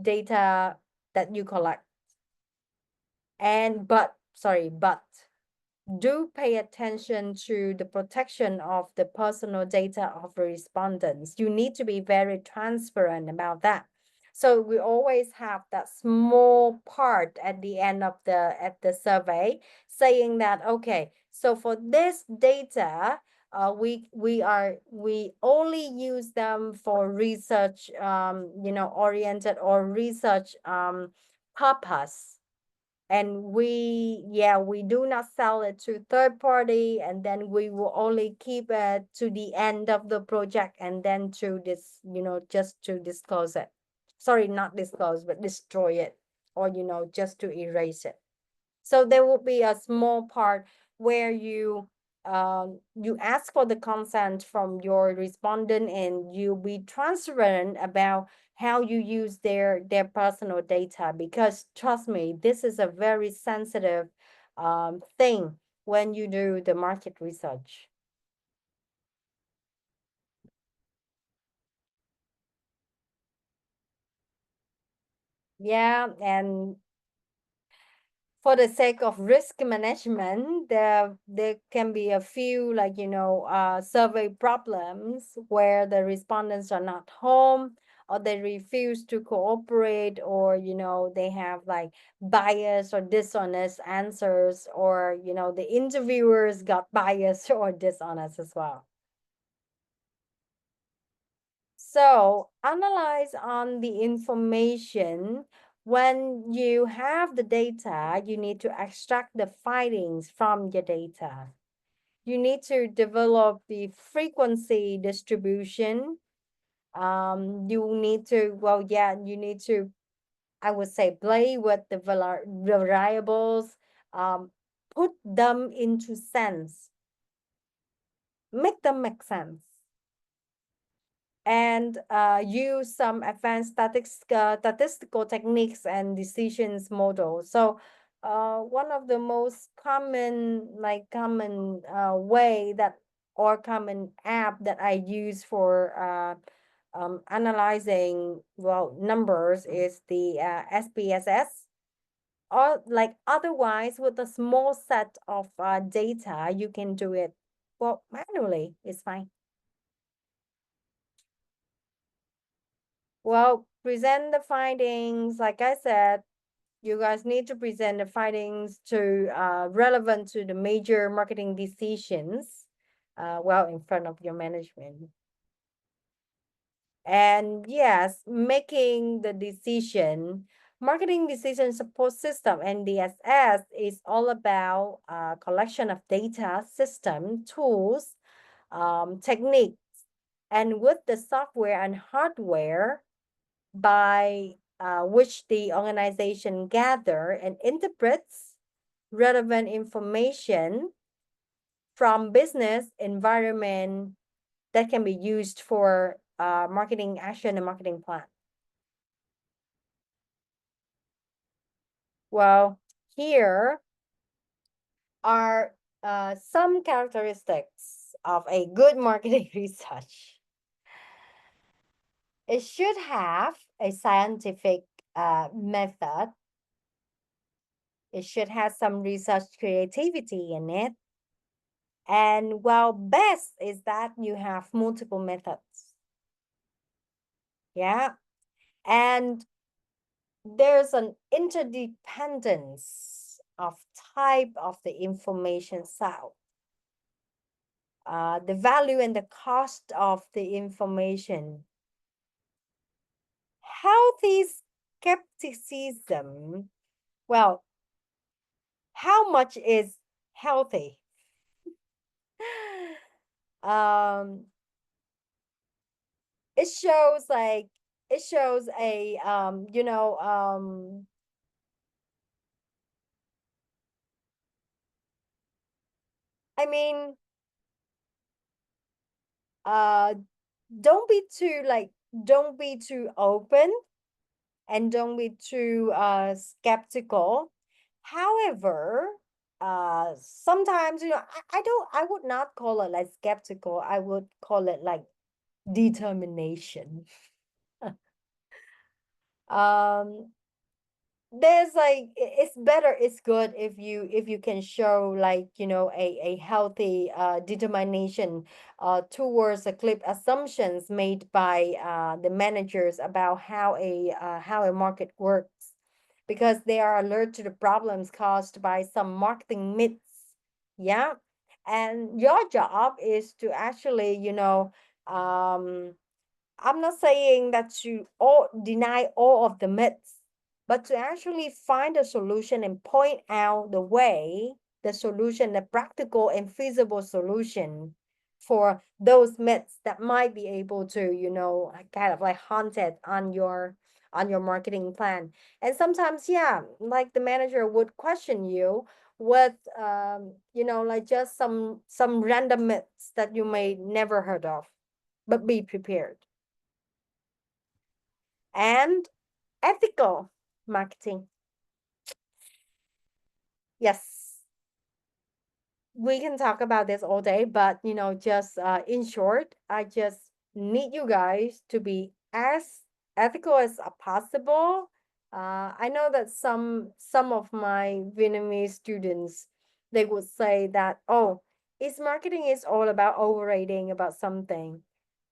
data that you collect. And but do pay attention to the protection of the personal data of the respondents. You need to be very transparent about that. So we always have that small part at the end of the survey saying that, okay, so for this data, we only use them for research oriented or research purpose, and we do not sell it to third party, and then we will only keep it to the end of the project, and then to this just to disclose it, sorry, not disclose but destroy it, or just to erase it. So there will be a small part where you ask for the consent from your respondent, and you be transparent about how you use their personal data, because trust me, this is a very sensitive thing when you do the market research. Yeah, and for the sake of risk management, there can be a few, like, survey problems where the respondents are not home, or they refuse to cooperate, or they have like biased or dishonest answers, or the interviewers got biased or dishonest as well. So analyze on the information. When you have the data, you need to extract the findings from your data. You need to develop the frequency distribution. You need to, I would say, play with the variables, put them into sense, make them make sense, and use some advanced statistical techniques and decisions models. So one of the most common way that, or common app that I use for analyzing numbers is the SPSS. Or like, otherwise, with a small set of data, you can do it manually. It's fine. Well, present the findings. Like I said, you guys need to present the findings to relevant to the major marketing decisions, in front of your management. And yes, making the decision, marketing decision support system, MDSS, is all about collection of data, system, tools, techniques, and with the software and hardware by which the organization gather and interprets relevant information from business environment that can be used for marketing action and marketing plan. Well, here are some characteristics of a good marketing research. It should have a scientific method. It should have some research creativity in it. And best is that you have multiple methods. Yeah. And there's an interdependence of type of the information set. The value and the cost of the information. Healthy skepticism. Well, how much is healthy? um it shows like it shows a I mean, uh don't be too like don't be too open, and don't be too skeptical. However, sometimes, I would not call it like skeptical, I would call it like determination. um there's like it's better, it's good if you can show like a healthy determination towards the clip assumptions made by the managers about how a market works, because they are alert to the problems caused by some marketing myths. Yeah. And your job is to actually, I'm not saying that to all deny all of the myths, but to actually find a solution and point out the solution, the practical and feasible solution for those myths that might be able to, kind of like haunt it on your marketing plan. And sometimes, yeah, like the manager would question you with like just some random myths that you may never heard of, but be prepared. And ethical marketing. Yes, we can talk about this all day, but just in short, I just need you guys to be as ethical as possible. I know that some of my Vietnamese students, they would say that, oh, is marketing is all about overrating about something.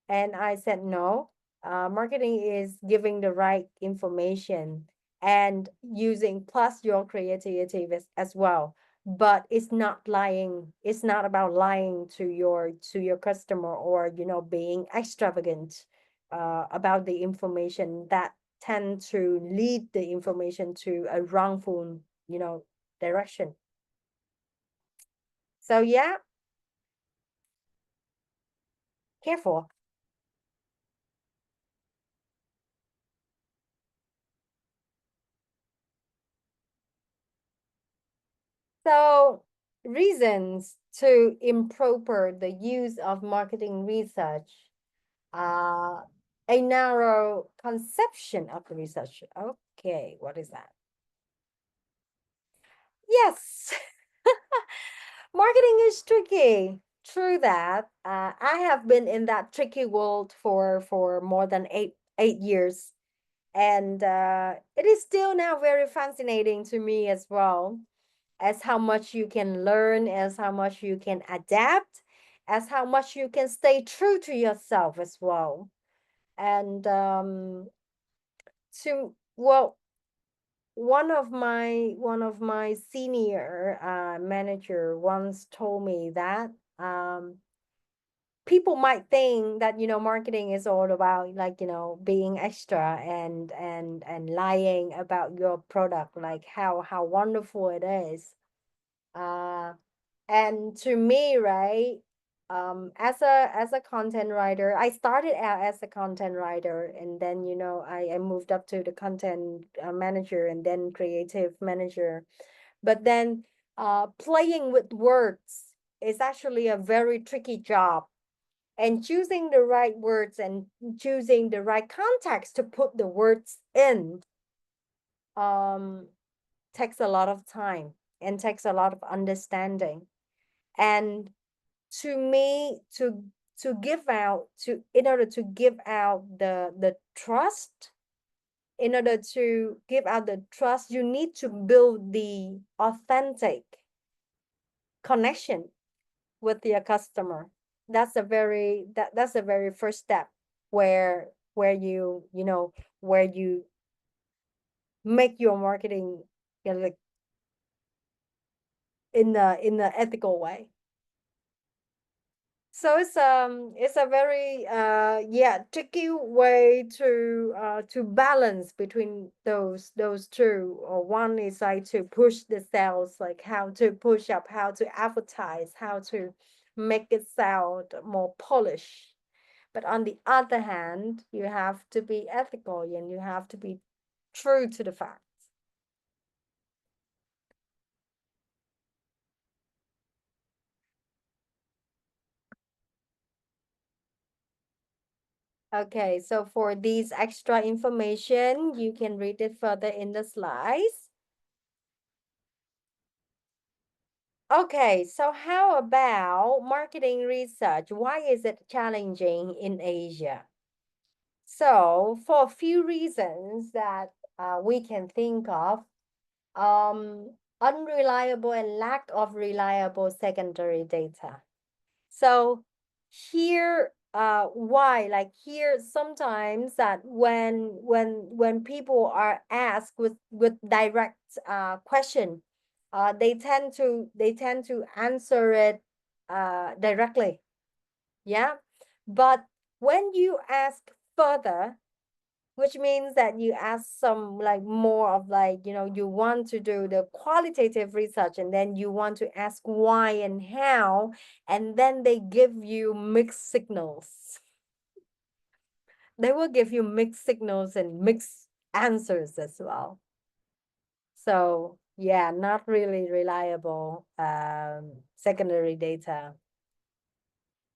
And I said, no, marketing is giving the right information and using plus your creativity as well. But it's not lying. It's not about lying to your customer, or, being extravagant about the information that tend to lead the information to a wrongful, direction. So yeah, careful. So, reasons to improper the use of marketing research. Uh, a narrow conception of research. Okay, what is that? Yes, marketing is tricky. True that. I have been in that tricky world for more than eight years, and it is still now very fascinating to me as well, as how much you can learn, as how much you can adapt, as how much you can stay true to yourself as well. And to well, one of my senior manager once told me that um people might think that marketing is all about like being extra and lying about your product, like how wonderful it is. uh and to me, right, as a content writer, I started out as a content writer, and then I moved up to the content manager and then creative manager. But then playing with words is actually a very tricky job, and choosing the right words and choosing the right context to put the words in um takes a lot of time and takes a lot of understanding. And to me, to give out to in order to give out the trust, in order to give out the trust, you need to build the authentic connection with your customer. That's a very first step, where where you make your marketing, like in the ethical way. So it's a very yeah, tricky way to balance between those two. Or one is like to push the sales, like how to push up, how to advertise, how to make it sound more polished. But on the other hand, you have to be ethical and you have to be true to the facts. Okay, so for these extra information, you can read it further in the slides. Okay, so how about marketing research? Why is it challenging in Asia? So for a few reasons that we can think of, unreliable and lack of reliable secondary data. So here, why? Like here, sometimes that when people are asked with direct question, they tend to answer it directly. Yeah, but when you ask further, which means that you ask some like more of like, you want to do the qualitative research and then you want to ask why and how, and then they give you mixed signals. They will give you mixed signals and mixed answers as well. So yeah, not really reliable secondary data.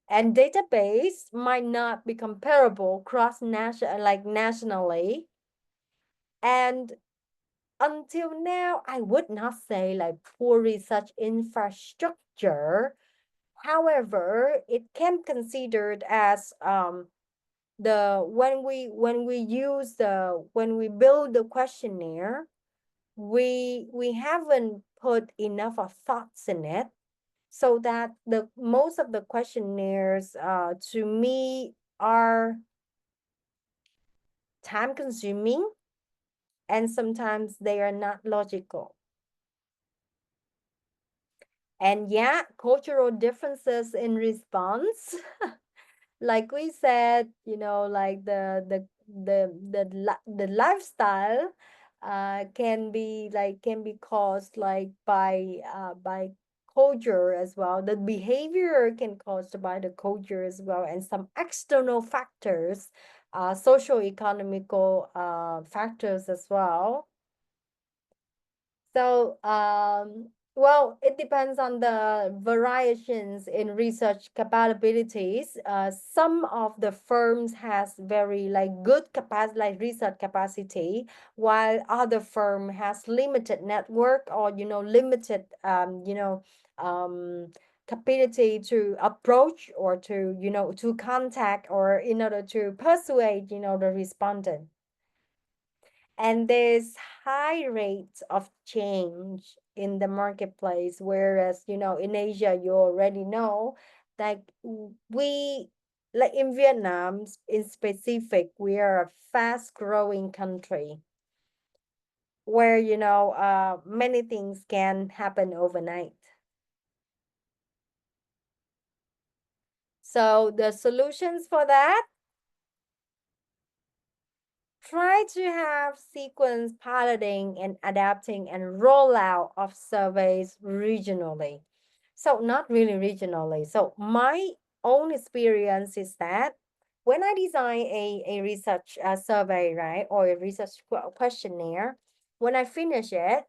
And database might not be comparable cross national, like nationally. And until now, I would not say like poor research infrastructure. However, it can considered as the when we build the questionnaire, we haven't put enough of thoughts in it, so that the most of the questionnaires to me are time consuming, and sometimes they are not logical. And yeah, cultural differences in response. Like we said, like the lifestyle can be caused like by culture as well. The behavior can caused by the culture as well, and some external factors, social economical factors as well. So, well, it depends on the variations in research capabilities. Some of the firms has very like good capacity, like research capacity, while other firm has limited network, or limited um capability to approach, or to contact, or in order to persuade the respondent. And there's high rates of change in the marketplace, whereas in Asia, you already know, like we like in Vietnam in specific, we are a fast growing country where many things can happen overnight. So the solutions for that: try to have sequence piloting and adapting and rollout of surveys regionally. So not really regionally. So my own experience is that when I design a research survey, right, or a research questionnaire, when I finish it,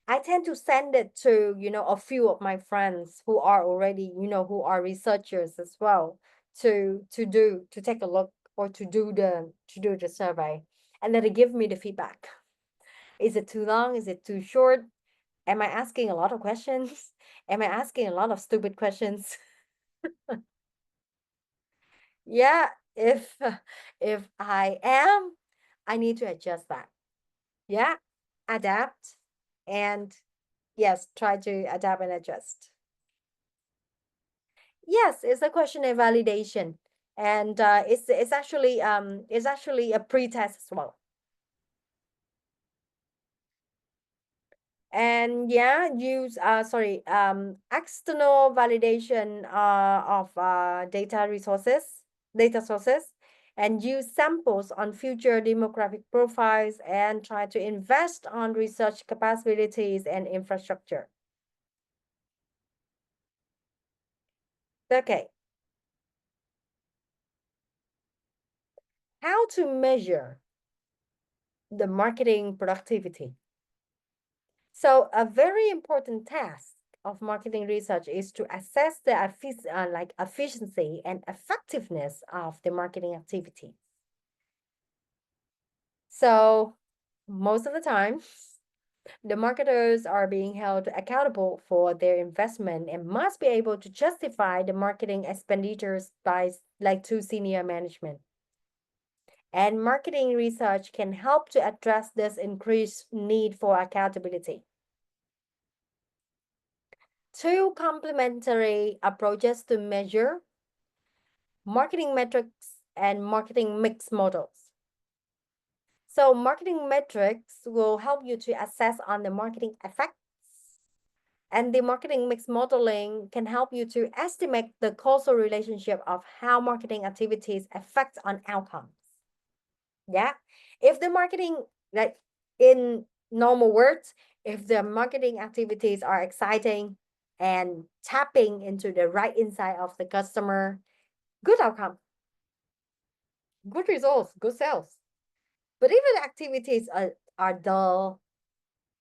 I tend to send it to, a few of my friends who are already, who are researchers as well, to take a look, or to do the survey. And then they give me the feedback. Is it too long? Is it too short? Am I asking a lot of questions? Am I asking a lot of stupid questions? Yeah, if if I am, I need to adjust that. Yeah, adapt, and yes, try to adapt and adjust. Yes, it's a question of validation, and it's actually a pretest as well. And yeah, use external validation of data sources, and use samples on future demographic profiles, and try to invest on research capabilities and infrastructure. Okay. How to measure the marketing productivity? So a very important task of marketing research is to assess the efficiency and effectiveness of the marketing activity. So most of the time, the marketers are being held accountable for their investment and must be able to justify the marketing expenditures by to senior management. And marketing research can help to address this increased need for accountability. Two complementary approaches to measure marketing metrics and marketing mix models. So marketing metrics will help you to assess on the marketing effects, and the marketing mix modeling can help you to estimate the causal relationship of how marketing activities affect on outcomes. Yeah. If the marketing, like in normal words, if the marketing activities are exciting and tapping into the right insight of the customer, good outcome, good results, good sales. But if the activities are dull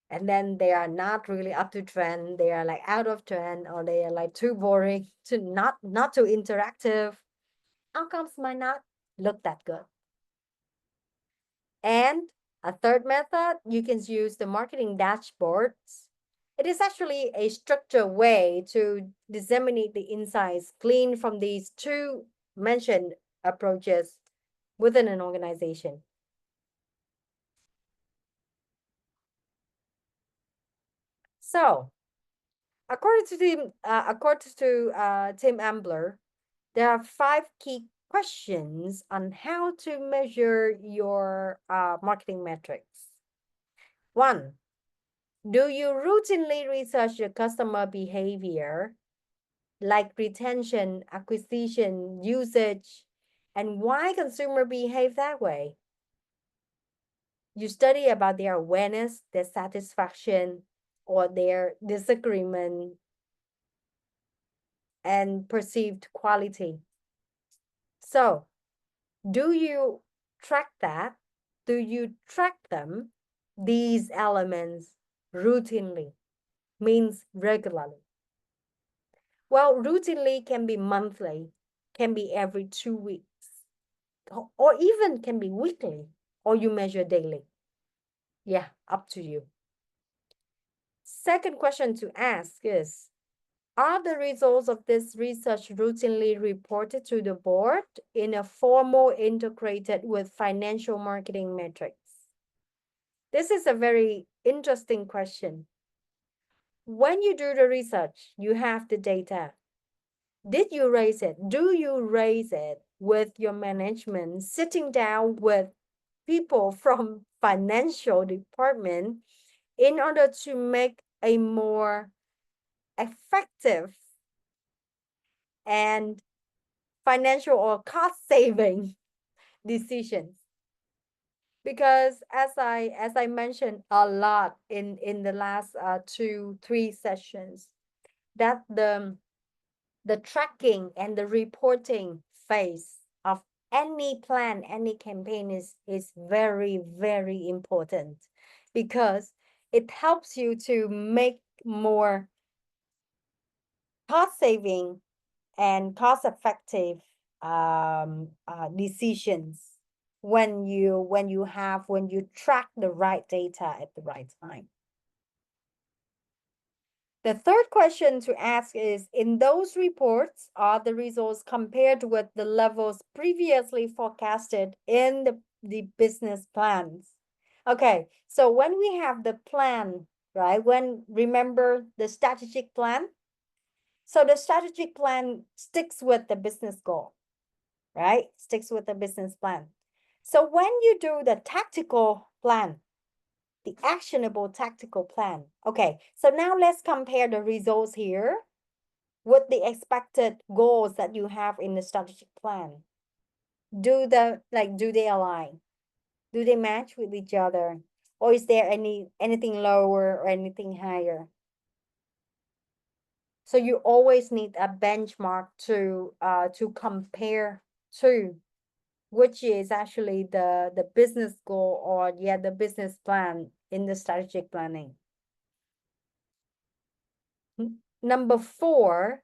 and then they are not really up to trend, they are like out of trend, or they are like too boring, to not too interactive, outcomes might not look that good. And a third method, you can use the marketing dashboards. It is actually a structured way to disseminate the insights gleaned from these two mentioned approaches within an organization. So, according to Tim Ambler, there are 5 key questions on how to measure your marketing metrics. 1, do you routinely research your customer behavior, like retention, acquisition, usage, and why consumer behave that way? You study about their awareness, their satisfaction, or their disagreement and perceived quality. So, do you track that? Do you track them, these elements, routinely? Means regularly. Well, routinely can be monthly, can be every 2 weeks, or even can be weekly, or you measure daily. Yeah, up to you. Second question to ask is, are the results of this research routinely reported to the board in a formal integrated with financial marketing metrics? This is a very interesting question. When you do the research, you have the data. Did you raise it? Do you raise it with your management, sitting down with people from financial department in order to make a more effective and financial or cost saving decisions? Because as I mentioned a lot in the last 2-3 sessions, that the tracking and the reporting phase of any plan, any campaign is very, very important, because it helps you to make more cost saving and cost effective decisions when you track the right data at the right time. The third question to ask is, in those reports, are the results compared with the levels previously forecasted in the business plans? Okay, so when we have the plan, right? Remember the strategic plan? So the strategic plan sticks with the business goal, right? Sticks with the business plan. So when you do the tactical plan, the actionable tactical plan. Okay, so now let's compare the results here with the expected goals that you have in the strategic plan. Do they align? Do they match with each other? Or is there anything lower or anything higher? So you always need a benchmark to compare to, which is actually the business goal, or the business plan in the strategic planning. Number 4,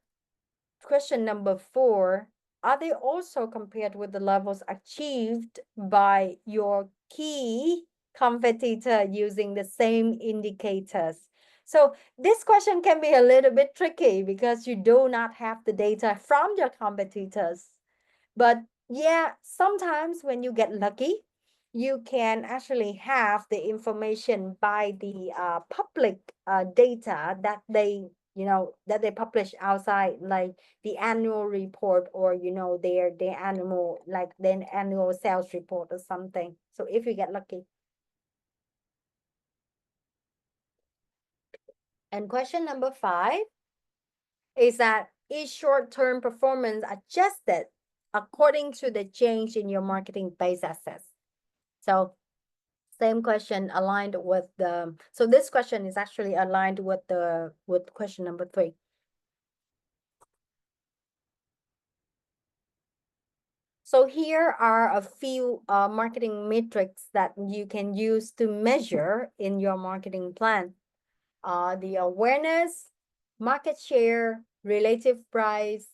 question number 4, are they also compared with the levels achieved by your key competitor using the same indicators? So this question can be a little bit tricky because you do not have the data from your competitors. But yeah, sometimes when you get lucky, you can actually have the information by the public data that they that they publish outside, like the annual report, or their annual, like their annual sales report or something. So if you get lucky. And question number 5 is that, is short-term performance adjusted according to the change in your marketing base assets? So same question aligned with so this question is actually aligned with question number 3. So here are a few marketing metrics that you can use to measure in your marketing plan. The awareness, market share, relative price,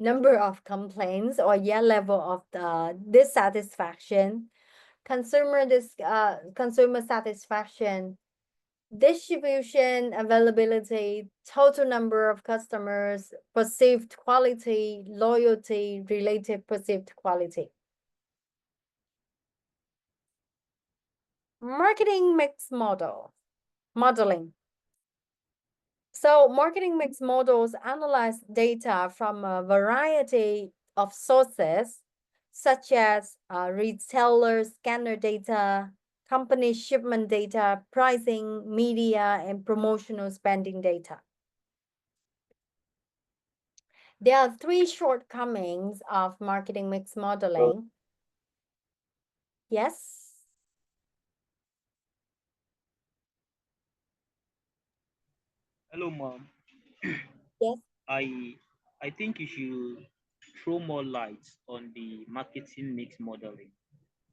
number of complaints, or level of the dissatisfaction, consumer satisfaction, distribution availability, total number of customers, perceived quality, loyalty, relative perceived quality. Marketing mix modeling. So marketing mix models analyze data from a variety of sources, such as retailer scanner data, company shipment data, pricing, media, and promotional spending data. There are 3 shortcomings of marketing mix modeling. Yes? Hello, mom. Yes. I think you should throw more light on the marketing mix modeling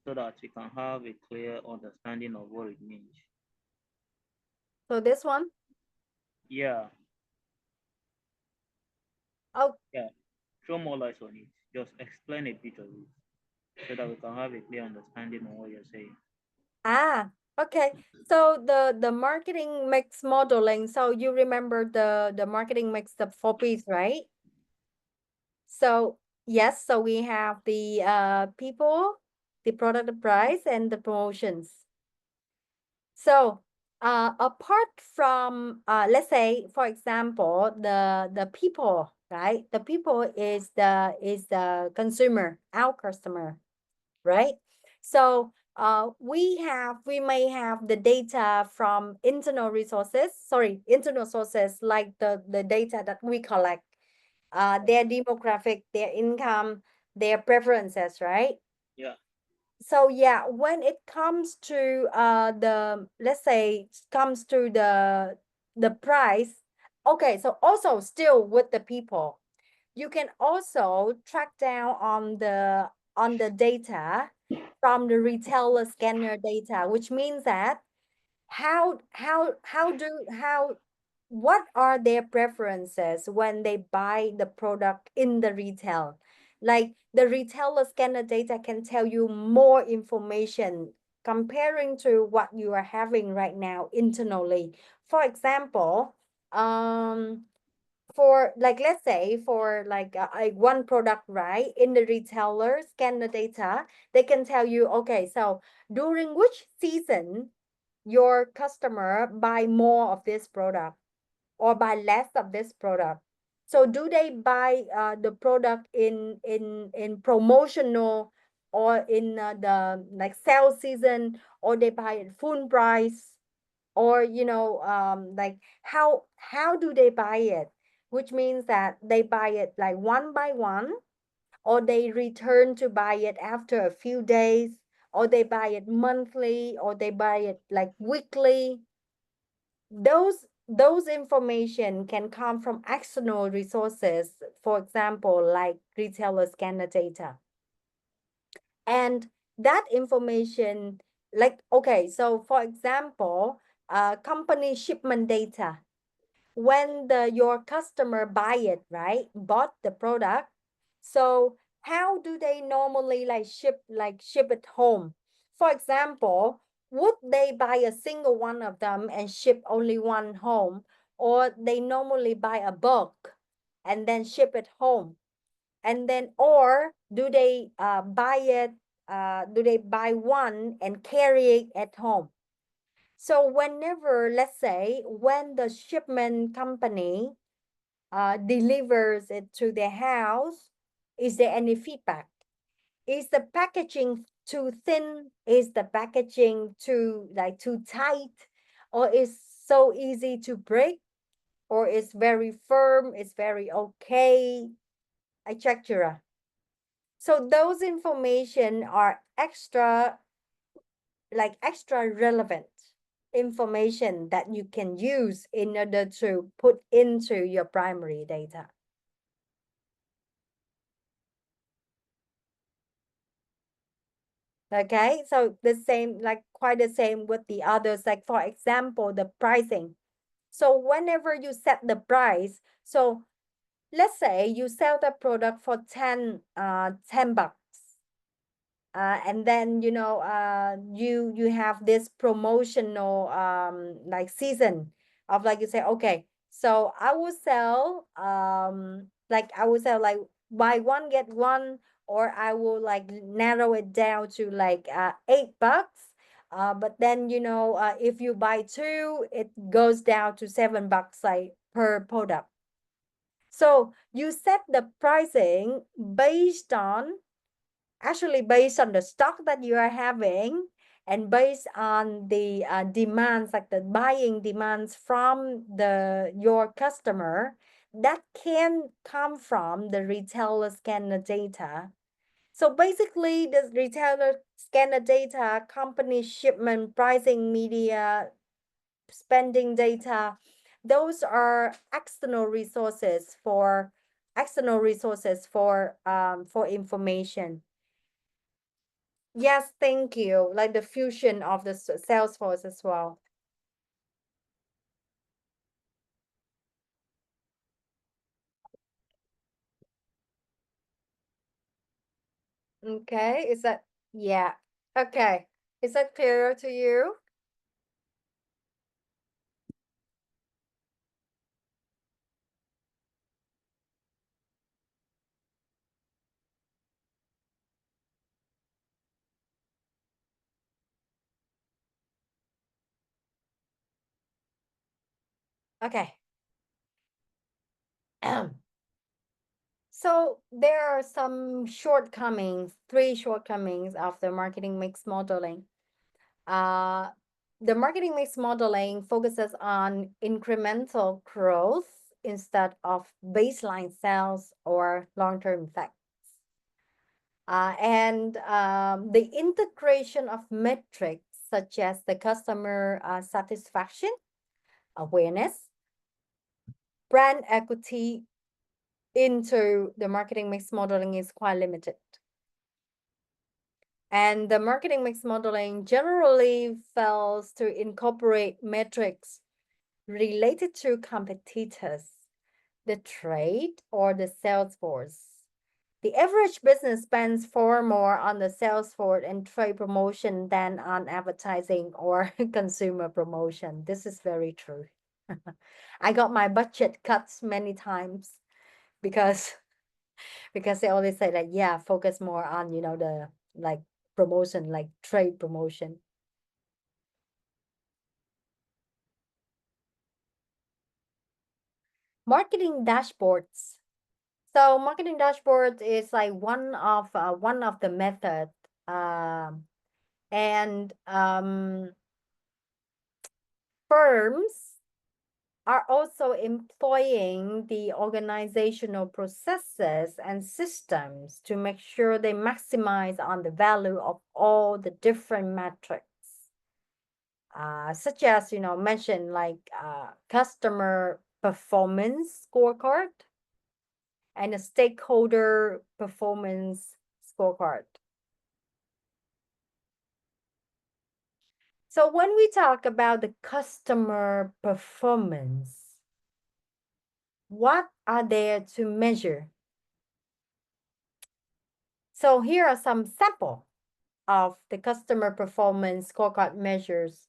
so that we can have a clear understanding of what it means. So this one? Yeah, Oh, yeah. Throw more light on it. Just explain a bit of it so that we can have a clear understanding of what you're saying. okay. So the marketing mix modeling. So you remember the marketing mix, the 4 P's, right? So yes, so we have the people, the product, the price, and the promotions. So apart from let's say, for example, the people, right? The people is the consumer, our customer, right? So we may have the data from internal sources, like the data that we collect, their demographic, their income, their preferences, right? Yeah. So yeah, when it comes to let's say comes to the price, okay, so also still with the people, you can also track down on the data from the retailer scanner data, which means that what are their preferences when they buy the product in the retail. Like the retailer scanner data can tell you more information comparing to what you are having right now internally. For example, for like, let's say for like one product, right, in the retailer scanner data, they can tell you, okay, so during which season your customer buy more of this product or buy less of this product. So do they buy the product in promotional, or in the like sale season, or they buy it full price, or like how do they buy it, which means that they buy it like one by one, or they return to buy it after a few days, or they buy it monthly, or they buy it like weekly. those information can come from external resources, for example, like retailer scanner data. And that information, like, okay, so for example, company shipment data, when your customer buy it, right, bought the product, so how do they normally ship it home? For example, would they buy a single one of them and ship only one home, or they normally buy a bulk and then ship it home? And then, or do they buy it, do they buy one and carry it at home? So whenever, let's say, when the shipment company delivers it to their house, is there any feedback? Is the packaging too thin? Is the packaging too tight? Or is so easy to break? Or is very firm? Is very okay? Etc. So those information are extra relevant information that you can use in order to put into your primary data. Okay, so the same, like quite the same with the others, like for example, the pricing. So whenever you set the price, so let's say you sell the product for 10 bucks. And then you have this promotional like season of, like, you say, okay, so I will sell like buy one get one, or I will like narrow it down to like 8 bucks, but then if you buy two, it goes down to 7 bucks like per product. So you set the pricing based on the stock that you are having, and based on the demands, like the buying demands from your customer, that can come from the retailer scanner data. So basically, the retailer scanner data, company shipment, pricing, media spending data, those are external resources for information. Yes, thank you. Like the fusion of the Salesforce as well. Okay, yeah. Okay. Is that clear to you? Okay. So there are three shortcomings of the marketing mix modeling. Uh, the marketing mix modeling focuses on incremental growth instead of baseline sales or long-term effects. And the integration of metrics such as the customer satisfaction, awareness, brand equity into the marketing mix modeling is quite limited. And the marketing mix modeling generally fails to incorporate metrics related to competitors, the trade, or the sales force. The average business spends far more on the sales force and trade promotion than on advertising or consumer promotion. This is very true. I got my budget cuts many times because they always say that, yeah, focus more on, the like promotion, like trade promotion. Marketing dashboards. So marketing dashboard is like one of the method, um, and firms are also employing the organizational processes and systems to make sure they maximize on the value of all the different metrics. such as, mention like customer performance scorecard and a stakeholder performance scorecard. So when we talk about the customer performance, what are there to measure? So here are some sample of the customer performance scorecard measures,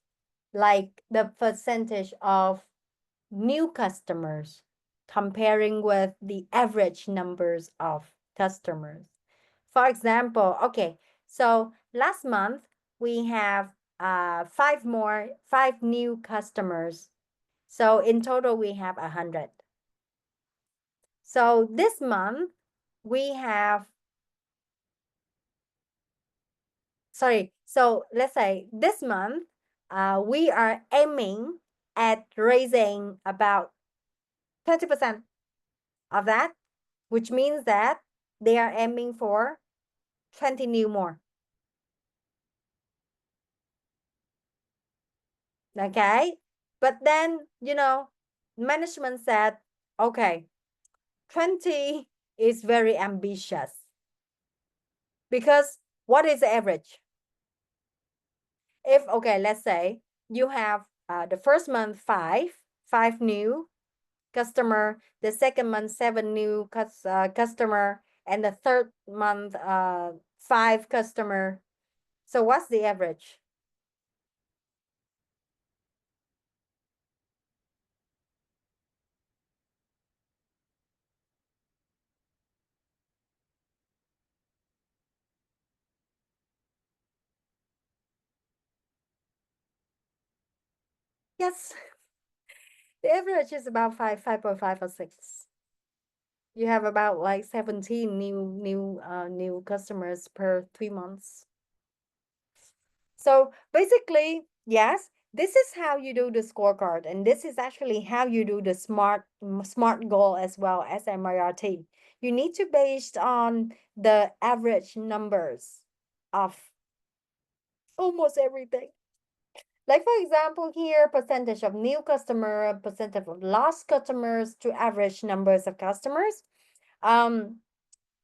like the percentage of new customers comparing with the average numbers of customers. For example, okay, so last month we have five new customers. So in total we have 100. So this month we have, sorry, so let's say this month we are aiming at raising about 20% of that, which means that they are aiming for 20 new more. Okay. But then, management said, okay, 20 is very ambitious because what is the average? If, okay, let's say you have the first month five new customer, the second month seven new customer, and the third month five customer. So what's the average? Yes, the average is about 5.5 or 6. You have about like 17 new customers per 3 months. So basically, yes, this is how you do the scorecard, and this is actually how you do the smart goal as well as MIRT. You need to based on the average numbers of almost everything. Like for example, here percentage of new customer, percentage of lost customers to average numbers of customers.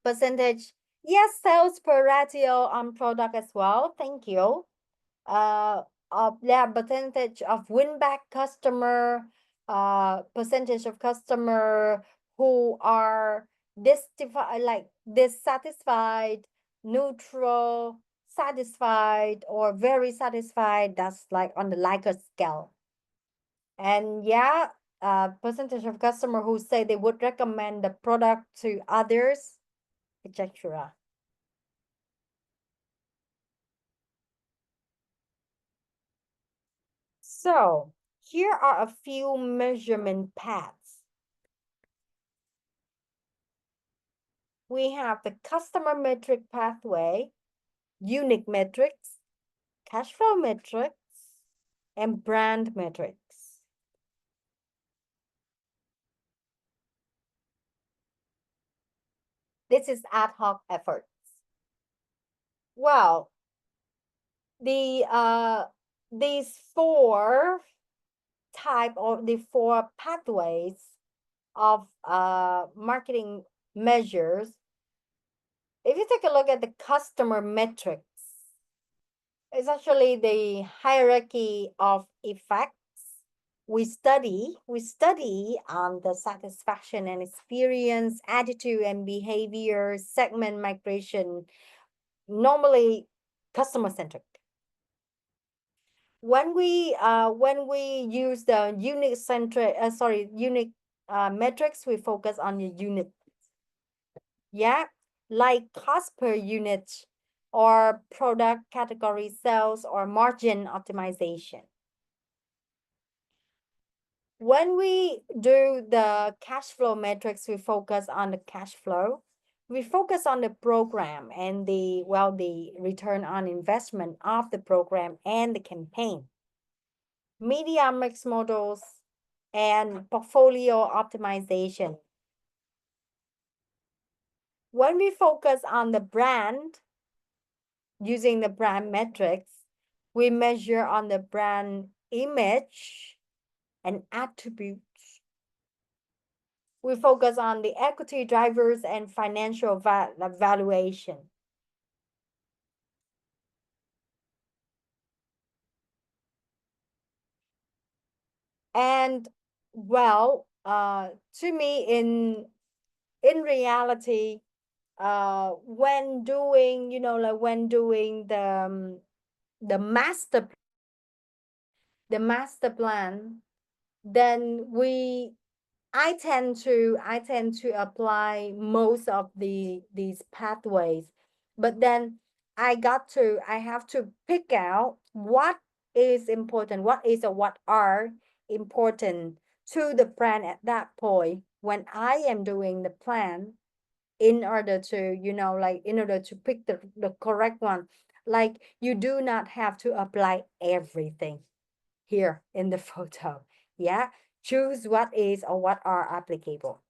Percentage, yes, sales per ratio on product as well. Thank you. Percentage of win back customer, percentage of customer who are dissatisfied, neutral, satisfied, or very satisfied. That's like on the Likert scale. And yeah, percentage of customer who say they would recommend the product to others, etc. So here are a few measurement paths. We have the customer metric pathway, unique metrics, cash flow metrics, and brand metrics. This is ad hoc efforts. Well, these four type or the four pathways of marketing measures. If you take a look at the customer metrics, it's actually the hierarchy of effects. We study on the satisfaction and experience, attitude and behavior, segment migration, normally customer centric. When we use the unique metrics, we focus on the unit. Yeah, like cost per unit or product category sales or margin optimization. When we do the cash flow metrics, we focus on the cash flow. We focus on the program and the return on investment of the program and the campaign. Media mix models and portfolio optimization. When we focus on the brand, using the brand metrics, we measure on the brand image, and attributes. We focus on the equity drivers and financial valuation. And well, to me, in reality, when doing, like when doing the master plan, then I tend to apply most of these pathways, but then I have to pick out what is important, what is or what are important to the plan at that point when I am doing the plan, in order to, like in order to pick the correct one. Like, you do not have to apply everything here in the photo. Yeah, choose what is or what are applicable.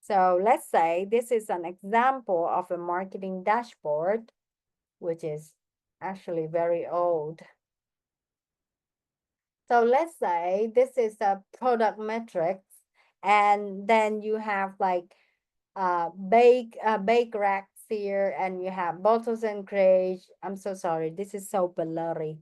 So let's say this is an example of a marketing dashboard, which is actually very old. So let's say this is a product metrics, and then you have like bake racks here, and you have bottles and crates. I'm so sorry, this is so blurry.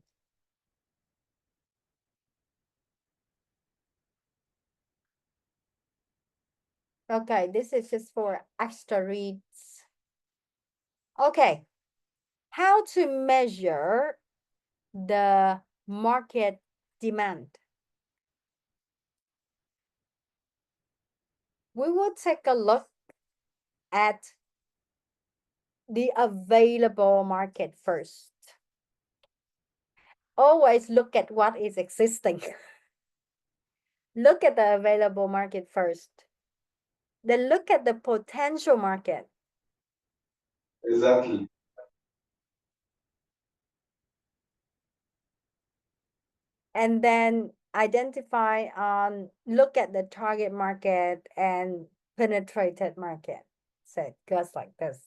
Okay, this is just for extra reads. Okay, how to measure the market demand? We will take a look at the available market first. Always look at what is existing. Look at the available market first. Then look at the potential market. Exactly. And then identify look at the target market and penetrated market. So it goes like this,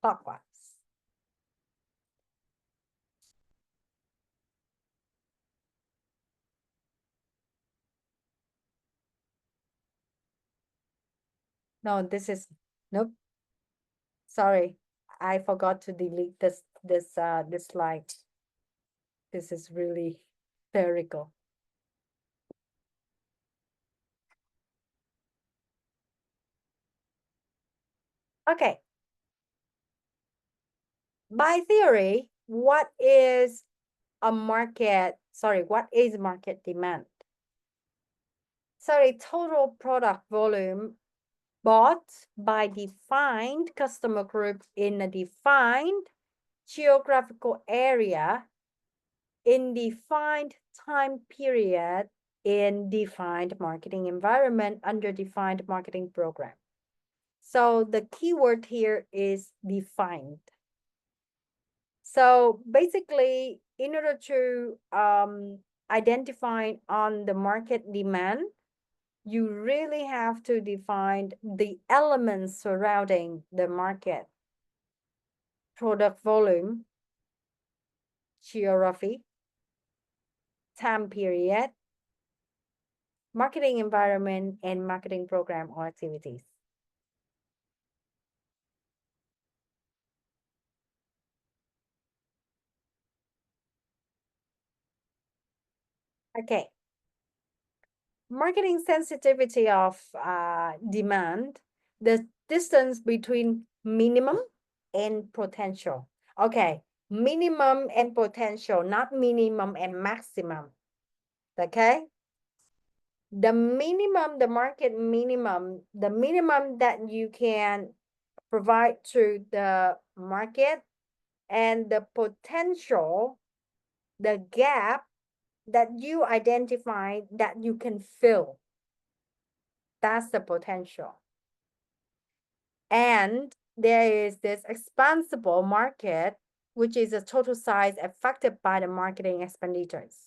clockwise. No, this is, nope. Sorry, I forgot to delete this slide. This is really theoretical. Okay. By theory, what is market demand? Sorry, total product volume bought by defined customer group in a defined geographical area in defined time period in defined marketing environment under defined marketing program. So the keyword here is defined. So basically, in order to identify on the market demand, you really have to define the elements surrounding the market: product volume, geography, time period, marketing environment, and marketing program or activities. Okay. Marketing sensitivity of demand, the distance between minimum and potential. Okay, minimum and potential, not minimum and maximum. Okay, the market minimum, the minimum that you can provide to the market, and the potential, the gap that you identify that you can fill. That's the potential. And there is this expansible market, which is the total size affected by the marketing expenditures.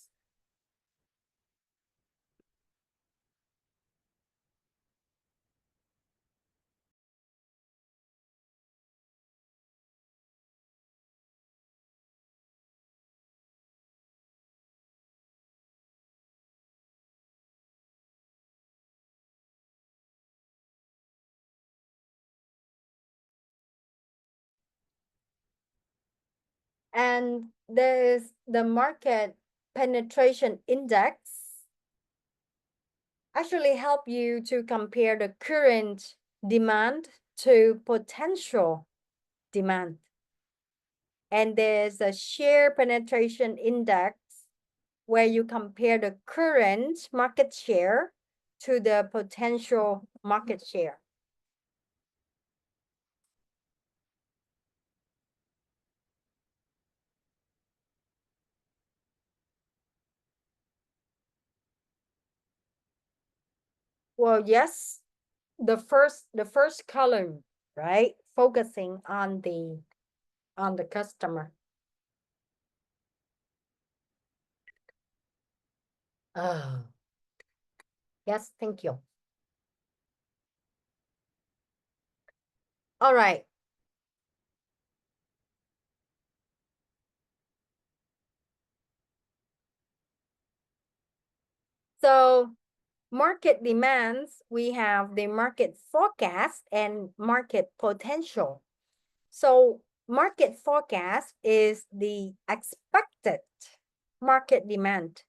And there's the market penetration index actually help you to compare the current demand to potential demand. And there's a share penetration index where you compare the current market share to the potential market share. Well, yes, the first column, right? Focusing on the customer. Oh, yes, thank you. All right. So market demands, we have the market forecast and market potential. So market forecast is the expected market demand.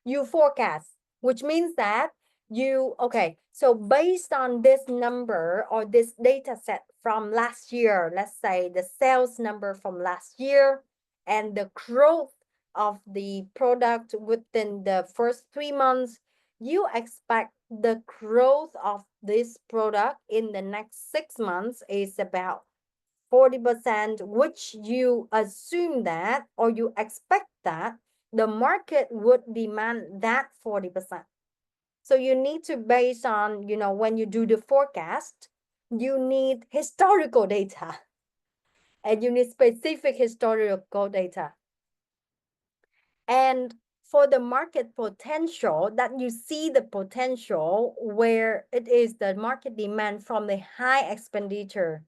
You forecast, which means that okay, so based on this number or this data set from last year, let's say the sales number from last year and the growth of the product within the first 3 months, you expect the growth of this product in the next 6 months is about 40%, which you assume that or you expect that the market would demand that 40%. So you need to base on, when you do the forecast, you need historical data and you need specific historical data. And for the market potential, that you see the potential where it is the market demand from the high expenditure,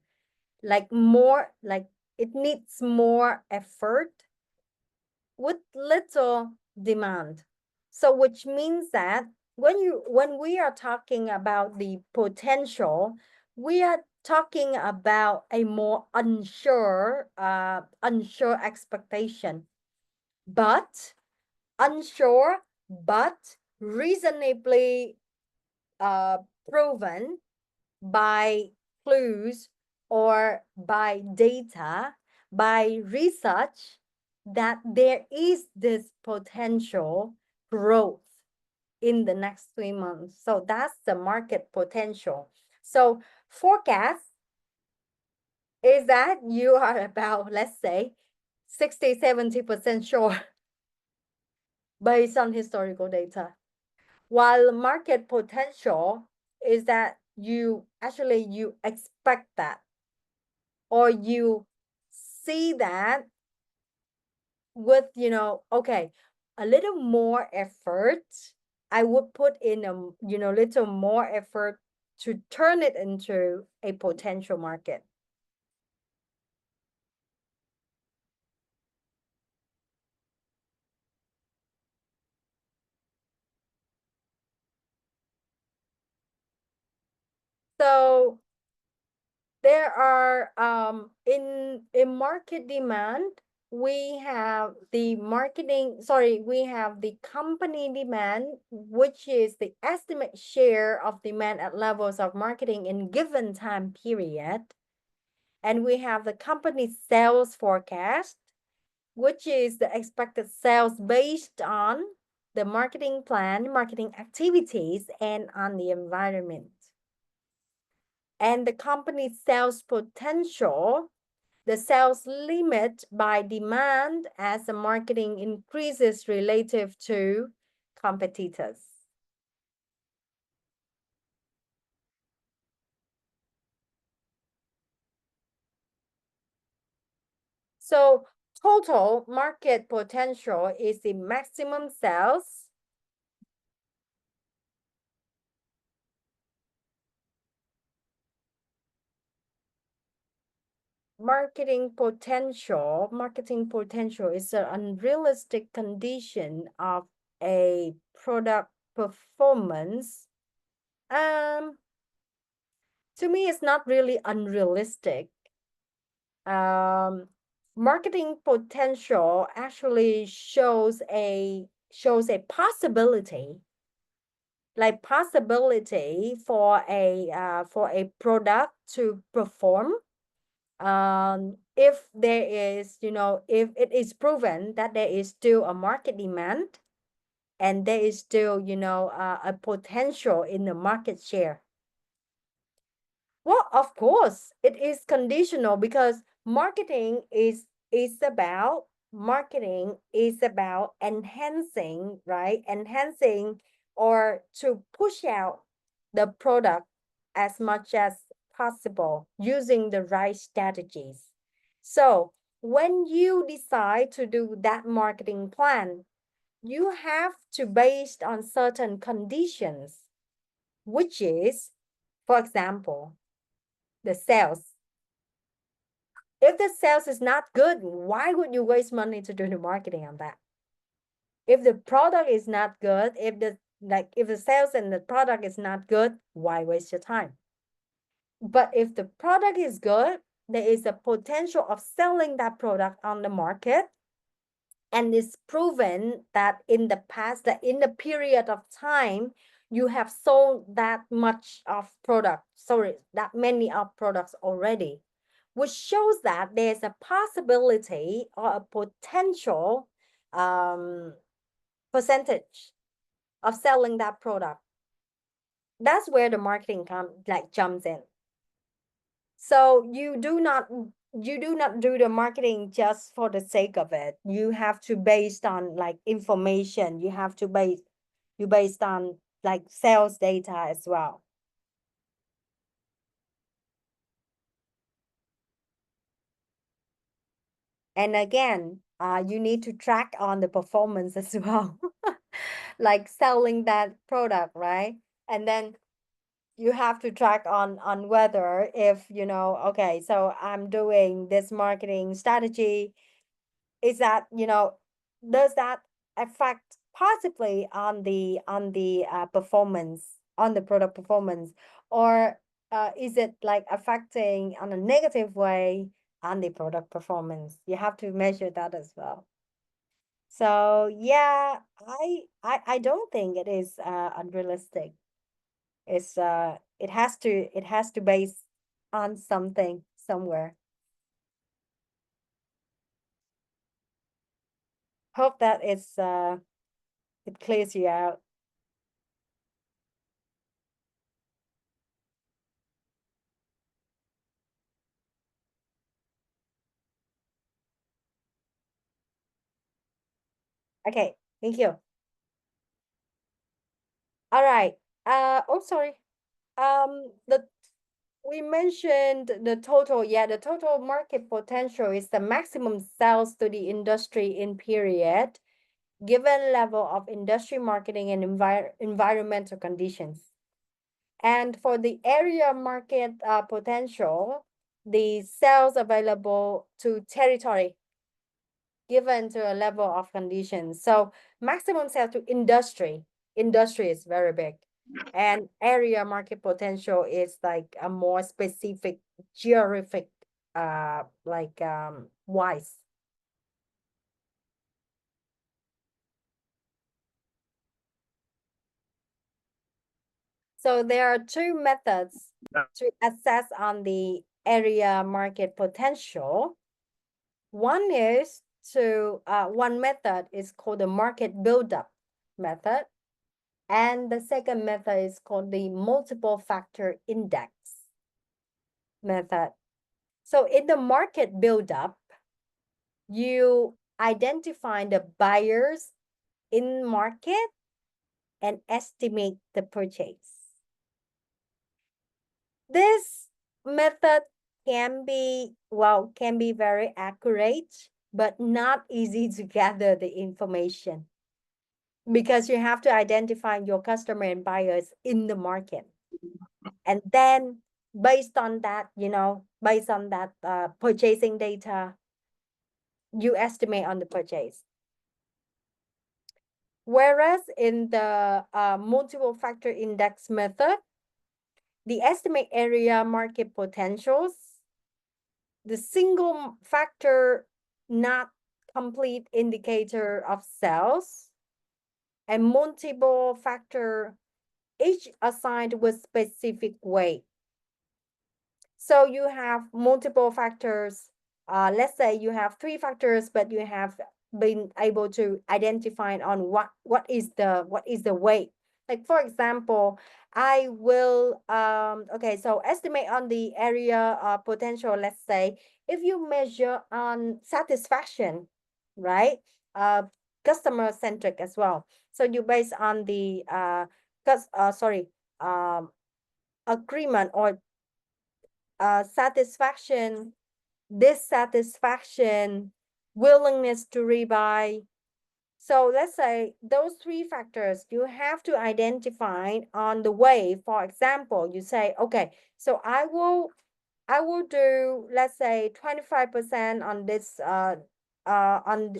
like more, like it needs more effort with little demand. So which means that when we are talking about the potential, we are talking about a more unsure expectation, but unsure but reasonably uh proven by clues or by data, by research, that there is this potential growth in the next 3 months. So that's the market potential. So forecast is that you are about, let's say, 60-70% sure based on historical data. While market potential is that you expect that, or you see that with, okay, a little more effort, I would put in a, little more effort to turn it into a potential market. So there are in market demand, we have the company demand, which is the estimate share of demand at levels of marketing in given time period. And we have the company sales forecast, which is the expected sales based on the marketing plan, marketing activities, and on the environment. And the company's sales potential, the sales limit by demand as the marketing increases relative to competitors. So total market potential is the maximum sales marketing potential is an unrealistic condition of a product performance. To me, it's not really unrealistic. marketing potential actually shows a possibility, like possibility for a product to perform, if there is, if it is proven that there is still a market demand, and there is still, a potential in the market share. Well, of course, it is conditional, because marketing is about enhancing, right? Enhancing, or to push out the product as much as possible using the right strategies. So when you decide to do that marketing plan, you have to based on certain conditions, which is, for example, the sales. If the sales is not good, why would you waste money to do the marketing on that? If the product is not good, if the sales and the product is not good, why waste your time? But if the product is good, there is a potential of selling that product on the market, and it's proven that in the past, that in the period of time, you have sold that much of product, sorry, that many of products already, which shows that there's a possibility or a potential percentage of selling that product. That's where the marketing jumps in. So you do not do the marketing just for the sake of it. You have to based on like information. You have to based on like sales data as well. And again, you need to track on the performance as well, like selling that product, right? And then you have to track on whether, if okay, so I'm doing this marketing strategy, is that, does that affect positively on the performance, on the product performance, or is it like affecting on a negative way on the product performance? You have to measure that as well. So yeah, I don't think it is unrealistic. It has to base on something somewhere. Hope that it clears you out. Okay, thank you. All right. Oh, sorry. The We mentioned the total. Yeah, the total market potential is the maximum sales to the industry in period, given level of industry marketing and environmental conditions. And for the area market potential, the sales available to territory given to a level of conditions. So maximum sale to industry. Industry is very big. And area market potential is like a more specific geographic wise. So there are two methods to assess on the area market potential. One is one method is called the market buildup method. And the second method is called the multiple factor index method. So in the market buildup, you identify the buyers in market and estimate the purchase. This method can be very accurate, but not easy to gather the information, because you have to identify your customer and buyers in the market. And then based on that, purchasing data, you estimate on the purchase. Whereas in the multiple factor index method, the estimate area market potentials, the single factor not complete indicator of sales, and multiple factor, each assigned with specific weight. So you have multiple factors. Let's say you have 3 factors, but you have been able to identify on what is the weight. Like for example, I will okay, so estimate on the area potential. Let's say if you measure on satisfaction, right? Customer centric as well. So you base on the um agreement or satisfaction, dissatisfaction, willingness to rebuy. So let's say those 3 factors you have to identify on the way. For example, you say, okay, so I will do, let's say 25% on this on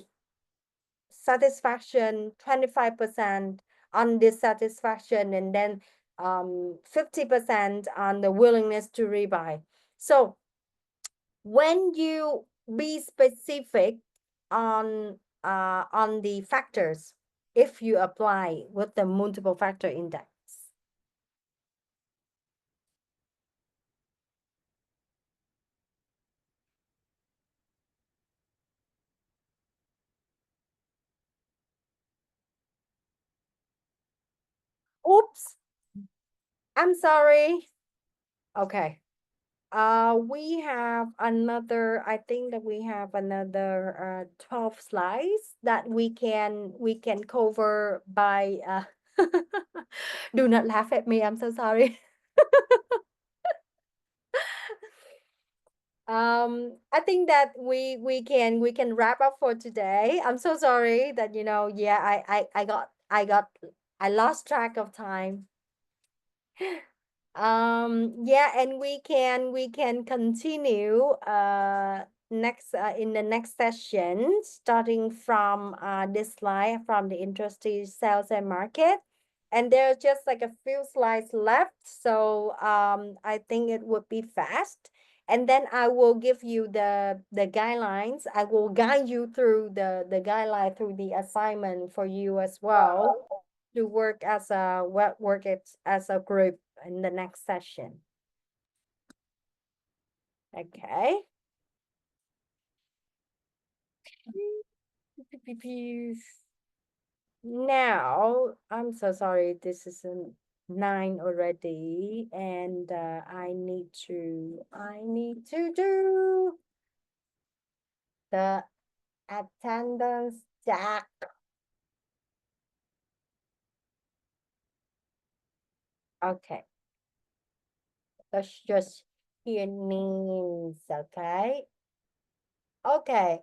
satisfaction, 25% on dissatisfaction, and then 50% on the willingness to rebuy. So when you be specific on the factors, if you apply with the multiple factor index. Oops, I'm sorry. Okay. We have another, I think that we have another 12 slides that we can cover by do not laugh at me, I'm so sorry. I think that we can wrap up for today. I'm so sorry that yeah, I lost track of time. Yeah, and we can continue next in the next session, starting from this slide from the industry, sales and market. And there's just like a few slides left, so I think it would be fast. And then I will give you the guidelines. I will guide you through the guideline, through the assignment for you as well, to work as a work it as a group in the next session. Okay. Now, I'm so sorry, this is a 9 already, and I need to do the attendance check. Okay. Let's just hear names, okay? Okay.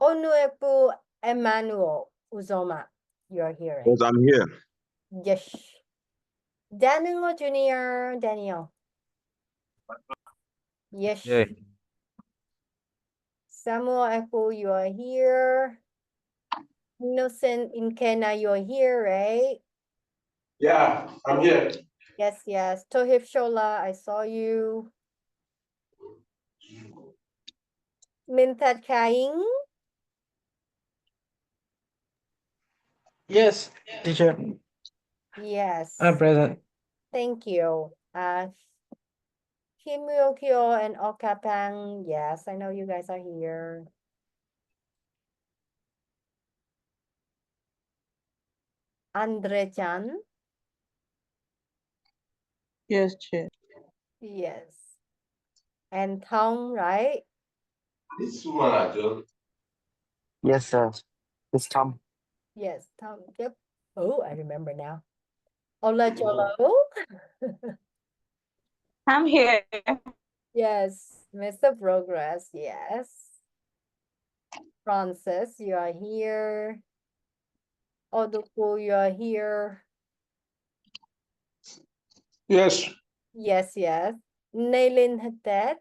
Onuepu Emmanuel Uzoma, you're hearing. Yes, I'm here. Yes. Daniel Junior, Daniel. Yes. Yeah. Samuel Echo, you are here. Innocent Inkena, you're here, right? Yeah, I'm here. Yes, yes. Tohib Shola, I saw you. Mintat Kaing. Yes, teacher. Yes. I'm present. Thank you. Kim Myo and Okapang. Yes, I know you guys are here. Andre Chan. Yes, Chair. Yes. And Thong, right? This woman I just Yes, sir. It's Tom. Yes, Thong. Yep. Oh, I remember now. Ola Cholo. I'm here. Yes. Mr. Progress. Yes. Francis, you are here. Oduku, you are here. Yes. Yes, yes. Nailin Hatet.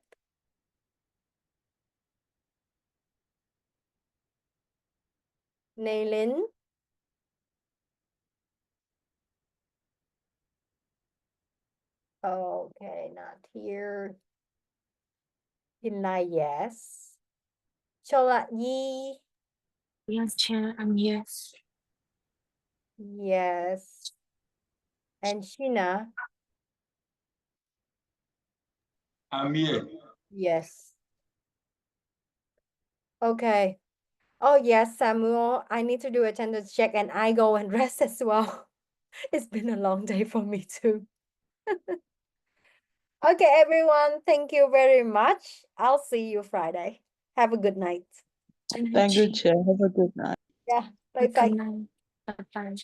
Nailin. Okay, not here. Hinai, yes. Chola Yi. Yes, Chair, I'm here. Yes. And Sheena. I'm here. Yes. Okay. Oh yes, Samuel. I need to do attendance check and I go and rest as well. It's been a long day for me too. Okay, everyone. Thank you very much. I'll see you Friday. Have a good night. Thank you, Chair. Have a good night. Yeah. Bye bye. Good night. Bye-bye.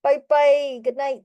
Bye bye. Good night.